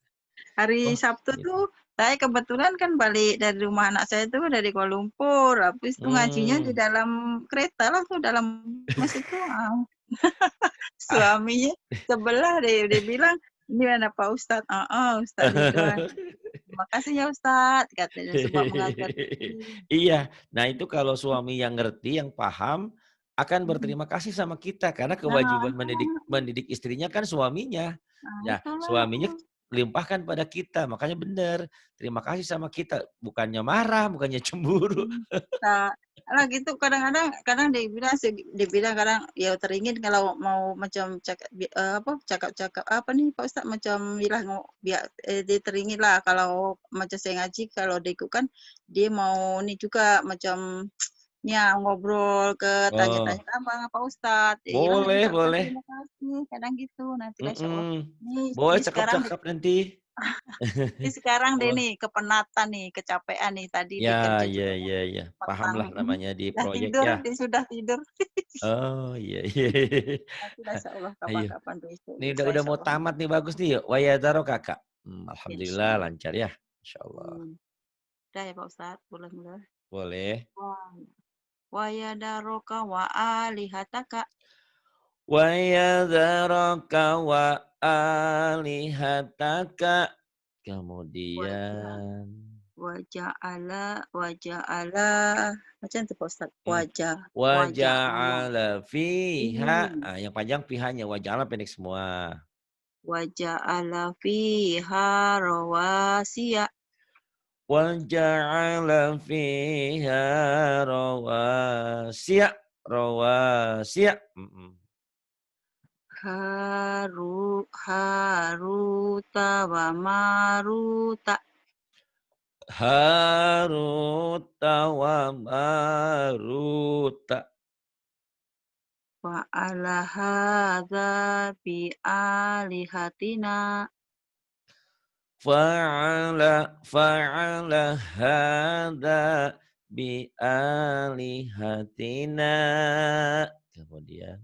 Hari Oh, Sabtu gitu. tuh, saya kebetulan kan balik dari rumah anak saya tuh dari Kuala Lumpur, habis itu ngajinya di Mmm, dalam kereta lah tuh, dalam mes itu, ah. suaminya sebelah dia bilang, "Ini ada Pak Ustadz," "Heeh, Ustadz Ridwan." "Terima kasih ya Ustadz," katanya, "sebab mengajarkan." Iya. Nah, itu kalau suami yang ngerti, yang paham, akan Mhm. berterima kasih sama kita karena Nah, kewajiban mendidik mendidik istrinya kan suaminya. Ya, itulah, suaminya limpahkan pada kita, makanya benar, terima kasih sama kita, bukannya marah, bukannya cemburu. Nah, lah gitu kadang-kadang kadang dia bilang kadang, ya teringin kalau mau macam cakap-cakap apa nih Pak Ustadz, macam bilang biar, dia teringin lah kalau macam saya ngaji kalau dia ikut kan, dia mau nih juga macam ya ngobrol Oh, tanya-tanya sama Pak Ustadz, dia bilang boleh ucapkan boleh, terima kasih, kadang gitu, nantilah insyaallah. mhm, boleh Ini sekarang cakep-cakep nanti. ini sekarang deh Oh, nih kepenatan nih, kecapean nih, tadi ya dikerja ya juga ya ya, petang, pahamlah namanya di udah proyek tidur, ya. dia sudah tidur. Oh, iya iya. Nantilah insyaallah Ayo. kapan-kapan besok Ini bisa udah mau insyaallah. tamat nih, bagus nih, yuk. Wayadaro Kakak. Alhamdulillah Insyaallah. lancar ya, insyaallah. Udah ya Pak Ustadz, boleh. Boleh. Wah, wa yadaroka wa alihataka Wayadharaka wa alihataka. wa ja Kemudian wa ja'ala Macam tu Pak Ustaz. Hmm. Wajah. Wa Wajah Allah. ja'ala fiha. Yang panjang fihanya. Wa ja'ala pendek semua. Wajah ala fiha rawasiya. Wa ja'ala fiha rawasiya. Rawasiya. Haruta wa maruta. Haruta wa maruta. Wa ala hadza bi alihatina. Fa'ala hadza bi alihatina. Kemudian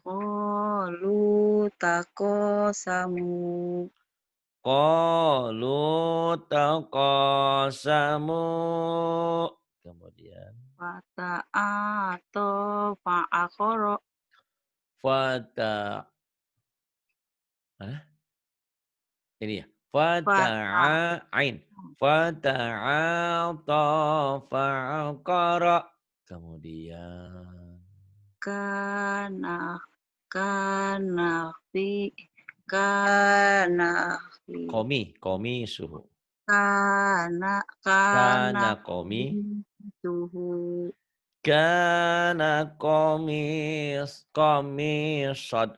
Qalu taqasamu. qalu taqasamu. Kemudian Fata'ato fa'aqara. fata ini ya. Fata. Fata'ain. Fata'ata fa'aqara. Kemudian Kana fi komi suhu. kana Kana komi. suhu Kana komisad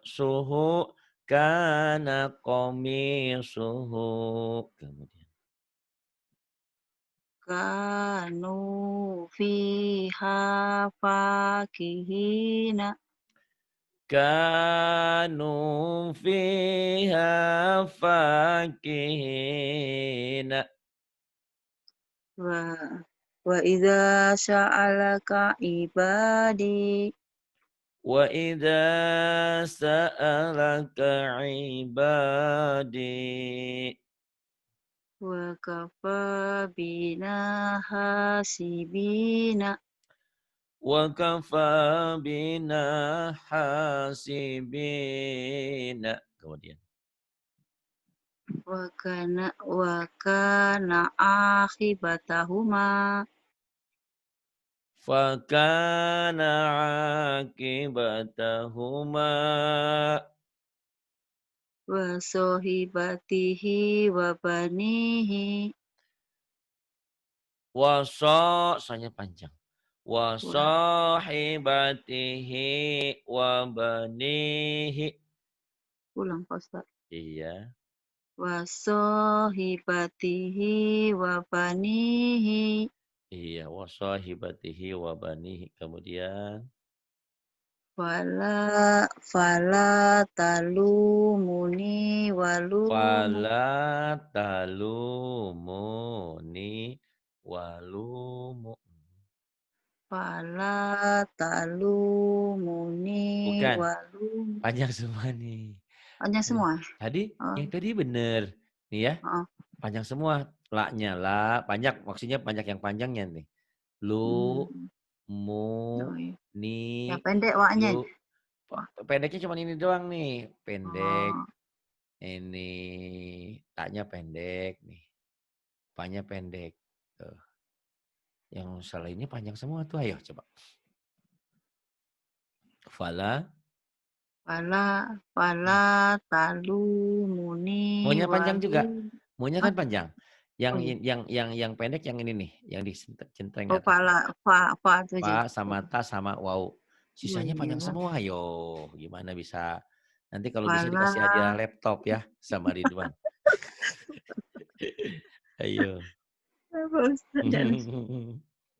suhu. Kana komisuhu. Kemudian kanu fiha fakihina. Kanu fiha fakihina. Wa idza sa'alaka ibadi. Wa idza sa'alaka ibadi. Wa kafa bina hasibina. Wa kafa bina hasibina. Kemudian Wa kana akhibatahuma. fakana akibatahuma. Wa sahibatihi wa banihi. Soalnya panjang. Wa sahibatihi wa banihi. Ulang Pak Ustaz. Iya. Wa sahibatihi wa banihi. Iya, wa sahibatihi wa banihi. Kemudian Fala talumuni walumu. fala talumuni walumu. Fala talumuni Bukan. walumu. Panjang semua nih. Panjang semua? Yang tadi bener. Nih ya. Panjang semua. La-nya la. Panjang. Maksudnya panjang yang panjangnya nih. Lu, mu, ni, yang pendek waknya. yu. Pendeknya cuma ini doang nih. Pendek. Ini taknya pendek nih. Panya pendek. Tuh. Yang salah ini panjang semua tuh. Ayo coba. Fala talumuni maunya panjang juga. walumu. Maunya kan panjang. Yang pendek yang ini nih, yang dicentreng Oh, atasnya. fa itu aja. Fa sama ta sama wau. Sisanya panjang semua. Ayo, gimana bisa? Nanti kalau bisa dikasih hadiah laptop ya sama Ridwan. Ayo.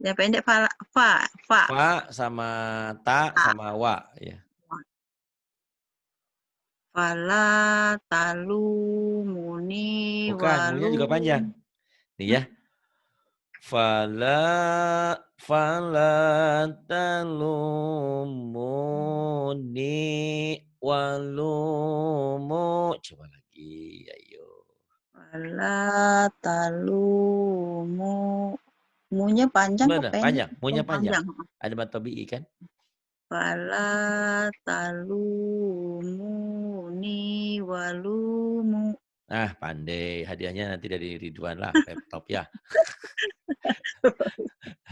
Yang pendek fa. Fa sama ta sama wa ya. Fala talumuni Bukan, munya juga panjang. Nih ya. Fala talumuni walumu. Coba lagi, ayo. Fala talumu. Munya panjang Mana? kok pendek? Panjang, munya panjang. Ada matobi'i kan? Fala talumuni walumu. Ah, pandai. Hadiahnya nanti dari Ridwan lah, laptop ya.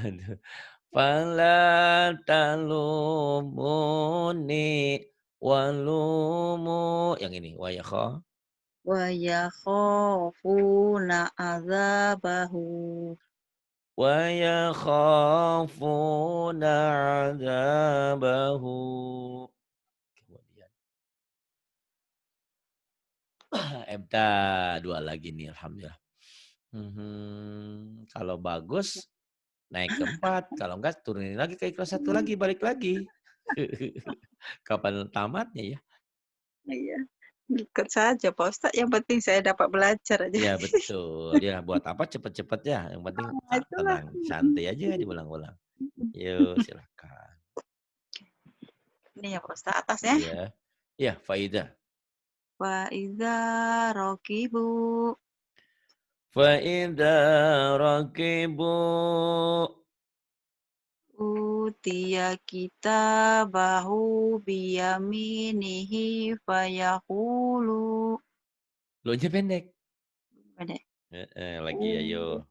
Aduh. Fala talumuni walumu. Yang ini, wa yakha. Wa yakhafuna adzabahu. Wa yakhafuna adzabahu. Kemudian. Ebda, 2 lagi nih, alhamdulillah. Kalau bagus, naik ke 4. Kalau enggak, turunin lagi ke kelas 1 lagi, balik lagi. Kapan tamatnya ya? Iya, ikut saja Pak Ustadz, yang penting saya dapat belajar aja. Iya betul, ya buat apa cepet-cepet ya, yang penting Nah, itulah. tenang, santai aja diulang-ulang. Yuk silakan. Ini ya Pak Ustadz, atas ya. Iya, iya faidah. Wa idza rakibu Faida rakibu. utiya kitabahu biyaminihi fayaqulu. Lo-nya pendek. Ada. Lagi ayo.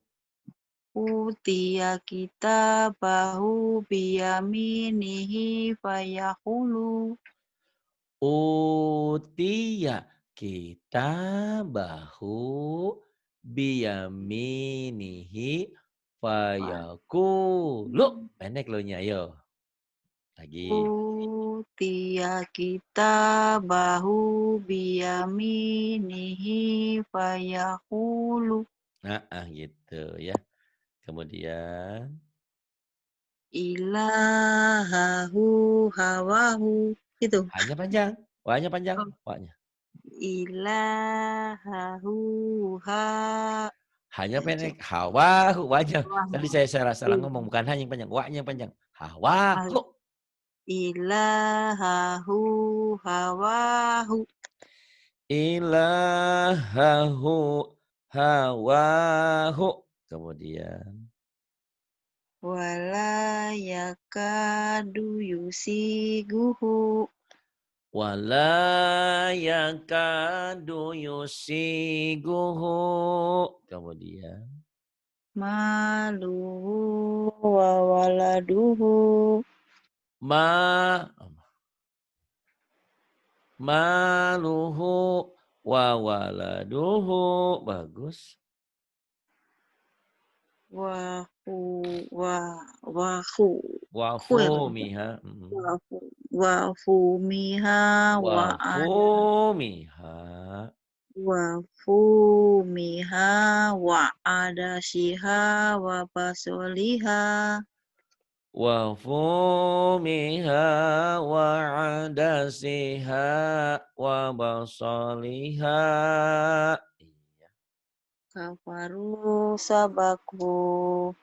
Utiya kitabahu biyaminihi fayaqulu. Utiya kita bahu biyaminihi fayakulu. Pendek lo-nya ayo. Lagi. Utiya kitabahu biyaminihi fayaqulu. Gitu ya. Kemudian Ilahahu hawahu. Itu. hanya panjang. Wahnya panjang. Oh, Wahnya. ilahahu ha. Hanya pendek. Hawahu. Wahnya. Tadi Hawahu. saya salah ngomong. Bukan hanya yang panjang. Wahnya yang panjang. Hawahu. Ilahahu hawahu. Ilahahu. Hawahu. Kemudian. Wala yakadu yusiguhu. Wala yakadu yusiguhu. Kemudian. Maluhu wa waladuhu. Maluhu wa waladuhu. Bagus. Wahu. Wafumiha. Wafumiha Wafumiha. wafumiha wa adashiha wa basoliha. Wafumiha wa adasiha wa basaliha. Iya. Kafaru sabaku.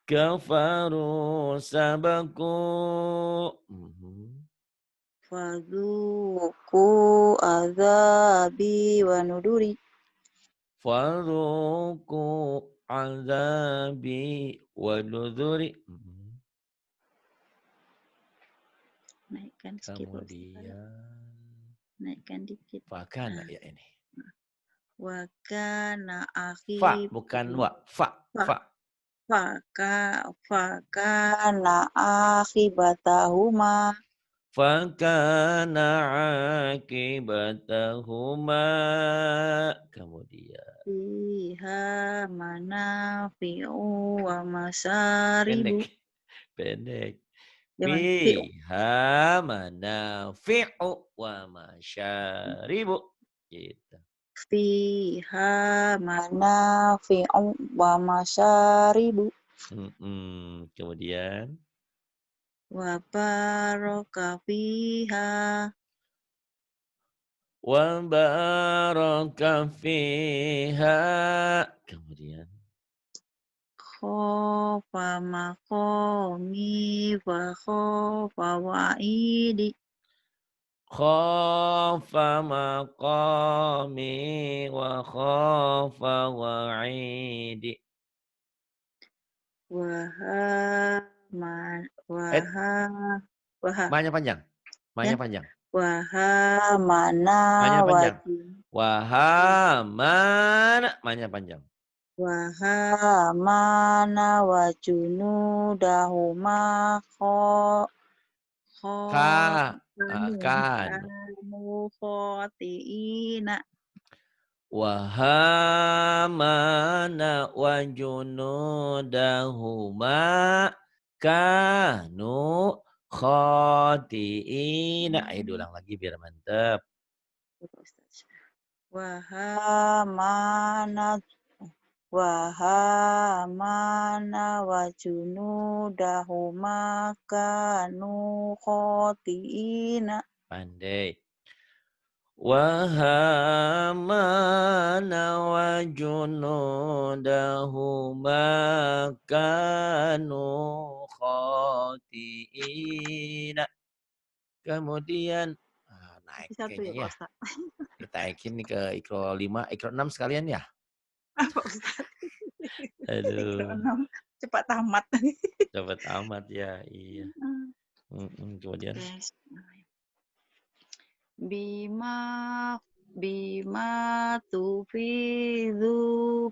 Kafaru sabaku. Fadzuku azabi wa nuduri. Fadzuku azabi wa nuzuri. Naikkan sedikit. Kemudian Naikkan dikit. fakana ya ini. Wa kana akhi. Fa bukan wa. Fa. Fakana akhibatahuma. Fakana akibatahuma. Kemudian. Fiha manafi'u wa masaribu. Pendek. Fiha Fiha manafi'u wa masyaribu. Gitu. Fiha manafi'u wa masaribu. Kemudian. Wa baraka fiha. Wa baraka fiha. Kemudian. Khofa maqami wa khofa wa'idi. Khafa maqami wa khafa wa'idi. Mahnya panjang. Mahnya panjang. Waha mana Mahnya panjang. wati. Wahamana, mana panjang. Wahamana wa junudahuma Kan. kanu khotiina. Wahamana wa junudahuma kanu khotiina. Ayo ulang lagi biar mantep. Wahamana wa junudahuma kanu khotiina. Pandai. Wahamana wa junudahuma kanu khotiina. Kemudian naik Satu ya kayaknya Pak ya. Ustaz. Kita naikin nih ke Iqra 5, Iqra 6 sekalian ya. Pak Ustaz. Aduh. Cepat tamat. Cepet amat ya, iya. Kemudian. Bima tufidu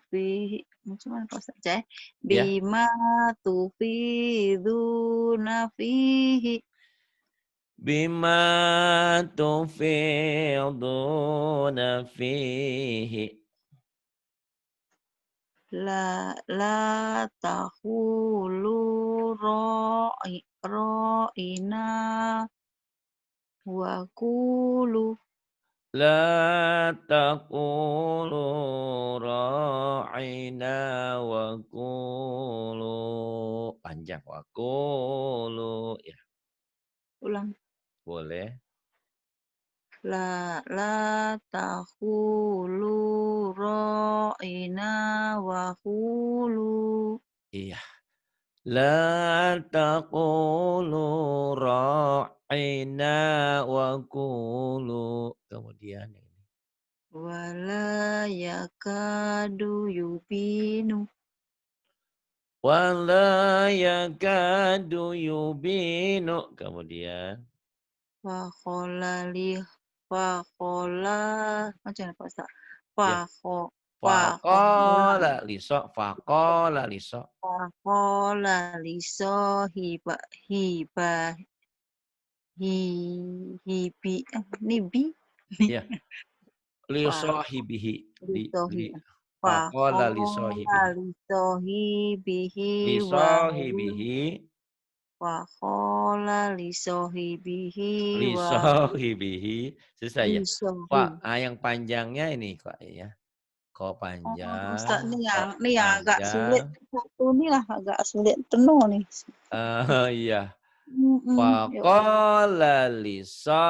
fihi. Macam mana Pak Ustaz? Ya. Bima tufidu nafihi. Bima tufiduna fihi. La tahulu ro'ina wa kulu. La taqulu ra'ina wa qulu. Panjang wa qulu. Ya, Ulang. boleh. La tahulu ro'ina wa kulu. Iya. La taqulu ra'ina wa qulu. Kemudian ini. Wala yakadu yubinu. Wala yakadu yubinu. Kemudian. Macam mana Pak Ustaz? Ya. Faqala liso. Faqala liso. Faqala liso ini bi. Ya. Lisohibihi. Faqala Faqala lisohibihi. lisohibihi Lisohibihi. Faqala lisohibihi Lisohibihi. Susah ya. Pak, lisohibihi. yang panjangnya ini kok ya. Kok panjang. Ustaz, ini yang agak sulit. Satu ini lah agak sulit penuh nih. Iya. Ya Faqala lisohibihi.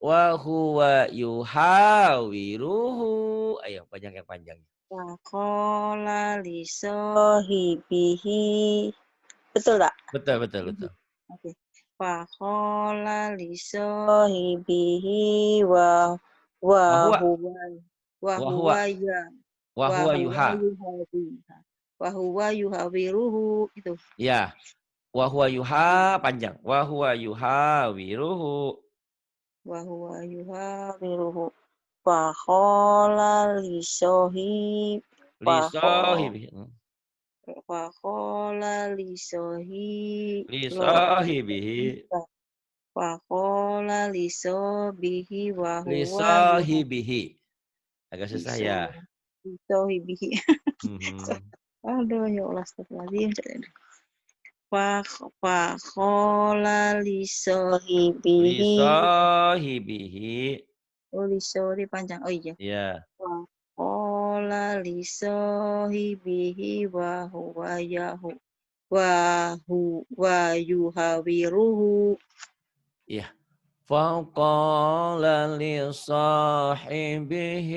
Wa huwa yuhawiruhu. Ayo panjang yang panjang. Faqala lisohibihi. Betul tak? Betul. Oke. Faqala lisohibihi wa huwa yuhawiruhu itu. Ya. Wa huwa yuha panjang. Wa huwa yuhawiruhu. Wa huwa yuhawiruhu. Faqala lisohibihi. Faqala lisohibihi. Faqala lisohibihi wa huwa Lisohibihi. Agak susah ya. Lisohibihi. Aduh, ya Allah, astagfirullahaladzim. Faqala lisohibihi. Oh, lisori panjang. Oh iya. Iya. Faqala lisohibihi wa huwa yuhawiruhu. Iya. Faqala lisahibihi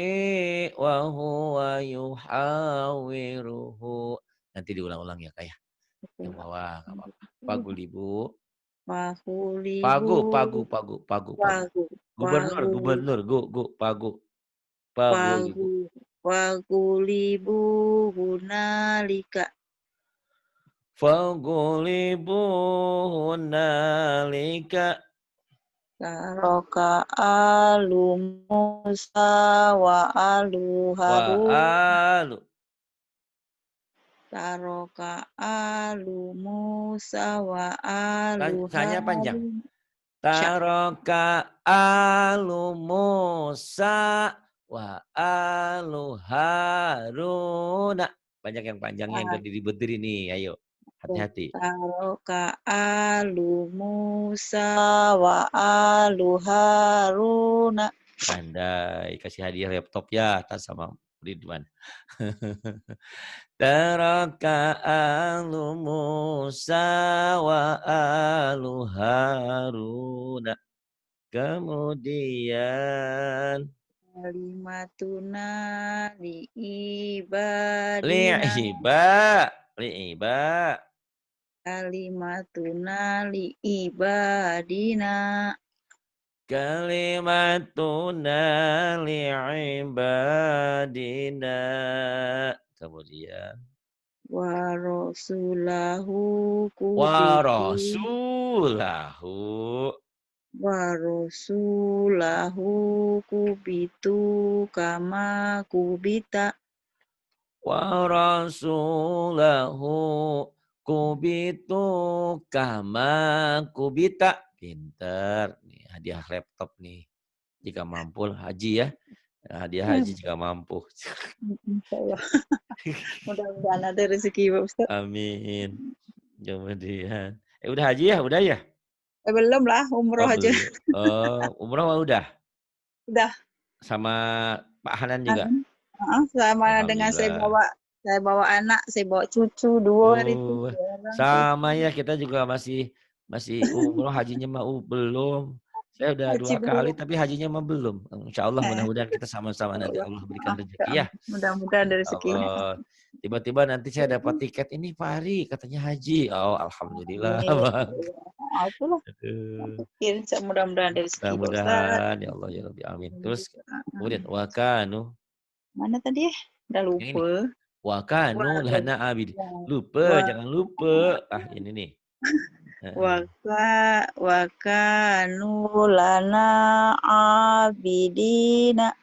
wa huwa yuhawiruhu. Nanti diulang-ulang ya, Kak ya. Yang bawah enggak apa-apa. Pagulibu. Pagu. Gubernur, pagu. Pagulibu hunalika. Fagulibu hunalika. Taroka alu Musa wa alu Wa Harun. alu. Taroka alu Musa wa alu Tanya panjang. Harun. Sya. Taroka alu Musa wa alu Haruna. Banyak yang panjangnya yang berdiri-berdiri nih. Ayo, hati-hati. Taroka alu Musa wa alu Harun. Andai kasih hadiah laptop ya atas sama Ridwan. Taraka alu Musa wa alu Haruna. Kemudian Kalimatuna liibadina. li'iba, li'iba, Kalimatuna liibadina. kalimatuna li'ibadina. Kemudian Wa rasulahu wa kubitu. rasulahu Wa rasulahu kubitu kama kubita. wa rasulahu kubitu kama kubita. Pinter nih, hadiah laptop nih. Jika mampu haji ya. Hadiah haji jika mampu. Insyaallah. Mudah-mudahan ada rezeki Pak Ustaz. Amin. Kemudian udah haji ya? Udah ya? Belum lah, umroh Oh, aja. belum. Oh, umroh udah Udah. sama Pak Hanan juga. Sama dengan Alhamdulillah. saya bawa anak, saya bawa cucu 2 hari itu, Oh, 2 orang tuh. sama ya kita juga masih umroh, hajinya mah belum. Saya udah Haji 2 kali belum. tapi hajinya mah belum. Insya Allah Eh, mudah-mudahan kita sama-sama nanti Allah. Allah berikan rezeki ya. Mudah-mudahan ada Insya rezekinya. Allah. Tiba-tiba nanti saya dapat tiket ini Pak Ari katanya haji. Oh, alhamdulillah Amin. Bang. Itulah. Aduh. Mudah-mudahan ada rezeki Pak Ustaz. Mudah-mudahan ya Allah ya Rabbi amin. Terus kemudian wakanu Mana tadi ya? Udah yang ini lupa. wakanu Wa lana abid. Lupa, wa jangan lupa. Ah, ini nih. Heeh. wa kanu lana abidina.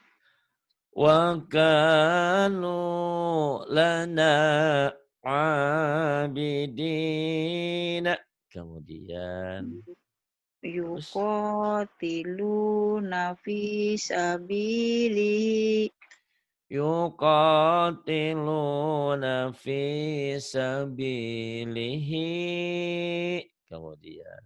Wakanu lana abidina. Kemudian terus Yuqatiluna fi sabilihi. yuqatiluna fi sabilihi. Kemudian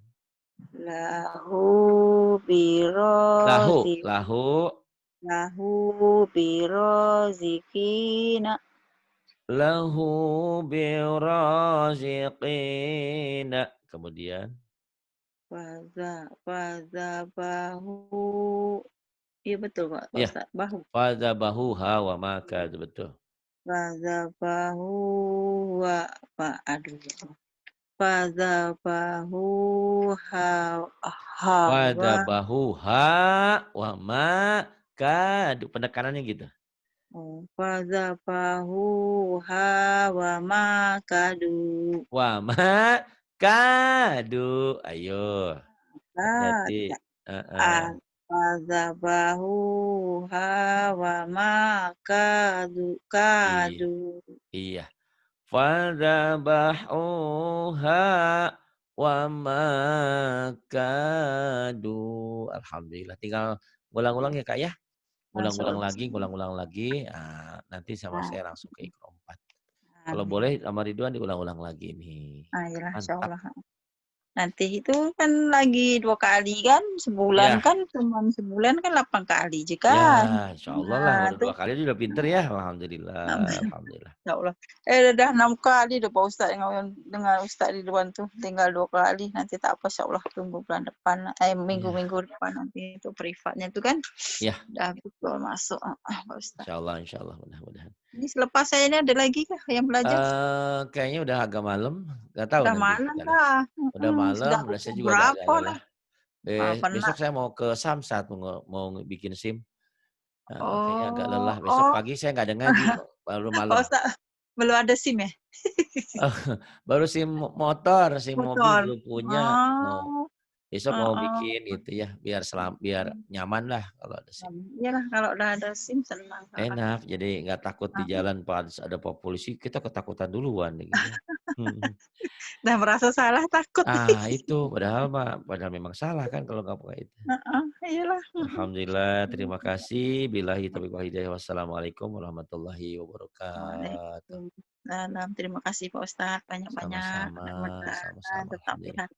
Lahu lahu birozi. lahu Lahu birozikina. lahu biraziqina. Kemudian Bahu. Iya betul Pak ya Ustaz. Bahu. fadzabahuha wa maka betul. Bahu wa Pak. Aduh. Bahu hawa. Fadzabahuha wa maka penekanannya gitu. Bahu hawa makadu. Wa makadu. Ayo. Hati-hati. Heeh. Bahu hawa makadu. Iya. Kadu. Iya. Fadzabahuha wa makadu. Alhamdulillah. Tinggal ngulang-ulang ya Kak ya. Masya Ngulang-ngulang Allah. lagi, ngulang-ulang lagi. Nah, nanti sama Nah, saya langsung ke Iqra 4. Kalau amin. boleh sama Ridwan diulang-ulang lagi nih. Iyalah, Insya Mantap. Allah. Nanti itu kan lagi 2 kali kan, sebulan Ya, kan, cuman sebulan kan 8 kali ya, kan. insya Allah lah. Nah, Baru itu 2 kali udah pinter ya. Alhamdulillah, alhamdulillah. ya Allah. Udah 6 kali udah Pak Ustaz yang dengan Ustaz Ridwan tuh. Tinggal 2 kali. Nanti tak apa insya Allah tunggu bulan depan. Ya, Minggu-minggu depan nanti itu privatnya itu kan. ya, Udah betul masuk Pak Ustaz. insya Allah, mudah-mudahan. Ini selepas saya ini ada lagi kah yang belajar? Kayaknya udah agak malam. Gak tahu Udah nanti malam kita lihat. kah? Udah malam, Sudah udah saya pukul juga agak berapa dah? lelah. Penat. Besok saya mau ke Samsat mau bikin SIM. Kayaknya agak lelah. Oh, Besok pagi saya nggak ada ngaji, baru Pak malam. Ustaz belum ada SIM ya? Baru SIM motor, SIM mobil Motor. belum punya. Mau Oh, besok mau Heeh. bikin gitu ya, biar nyaman lah kalau ada SIM. Iyalah kalau udah ada SIM senang Kak. Enak, jadi nggak takut di Heeh. jalan pas ada polisi, kita ketakutan duluan gitu. Mhm. Udah merasa salah takut. Itu padahal memang salah kan kalau nggak pakai itu. Heeh, iyalah, Alhamdulillah, terima kasih. Billahi taufiq wal hidayah. Wassalamualaikum warahmatullahi wabarakatuh. Waalaikumsalam. Terima kasih Pak Ustadz banyak-banyak. Sama-sama, Mudah-mudahan sama-sama. tetap Alhamdulillah. sehat.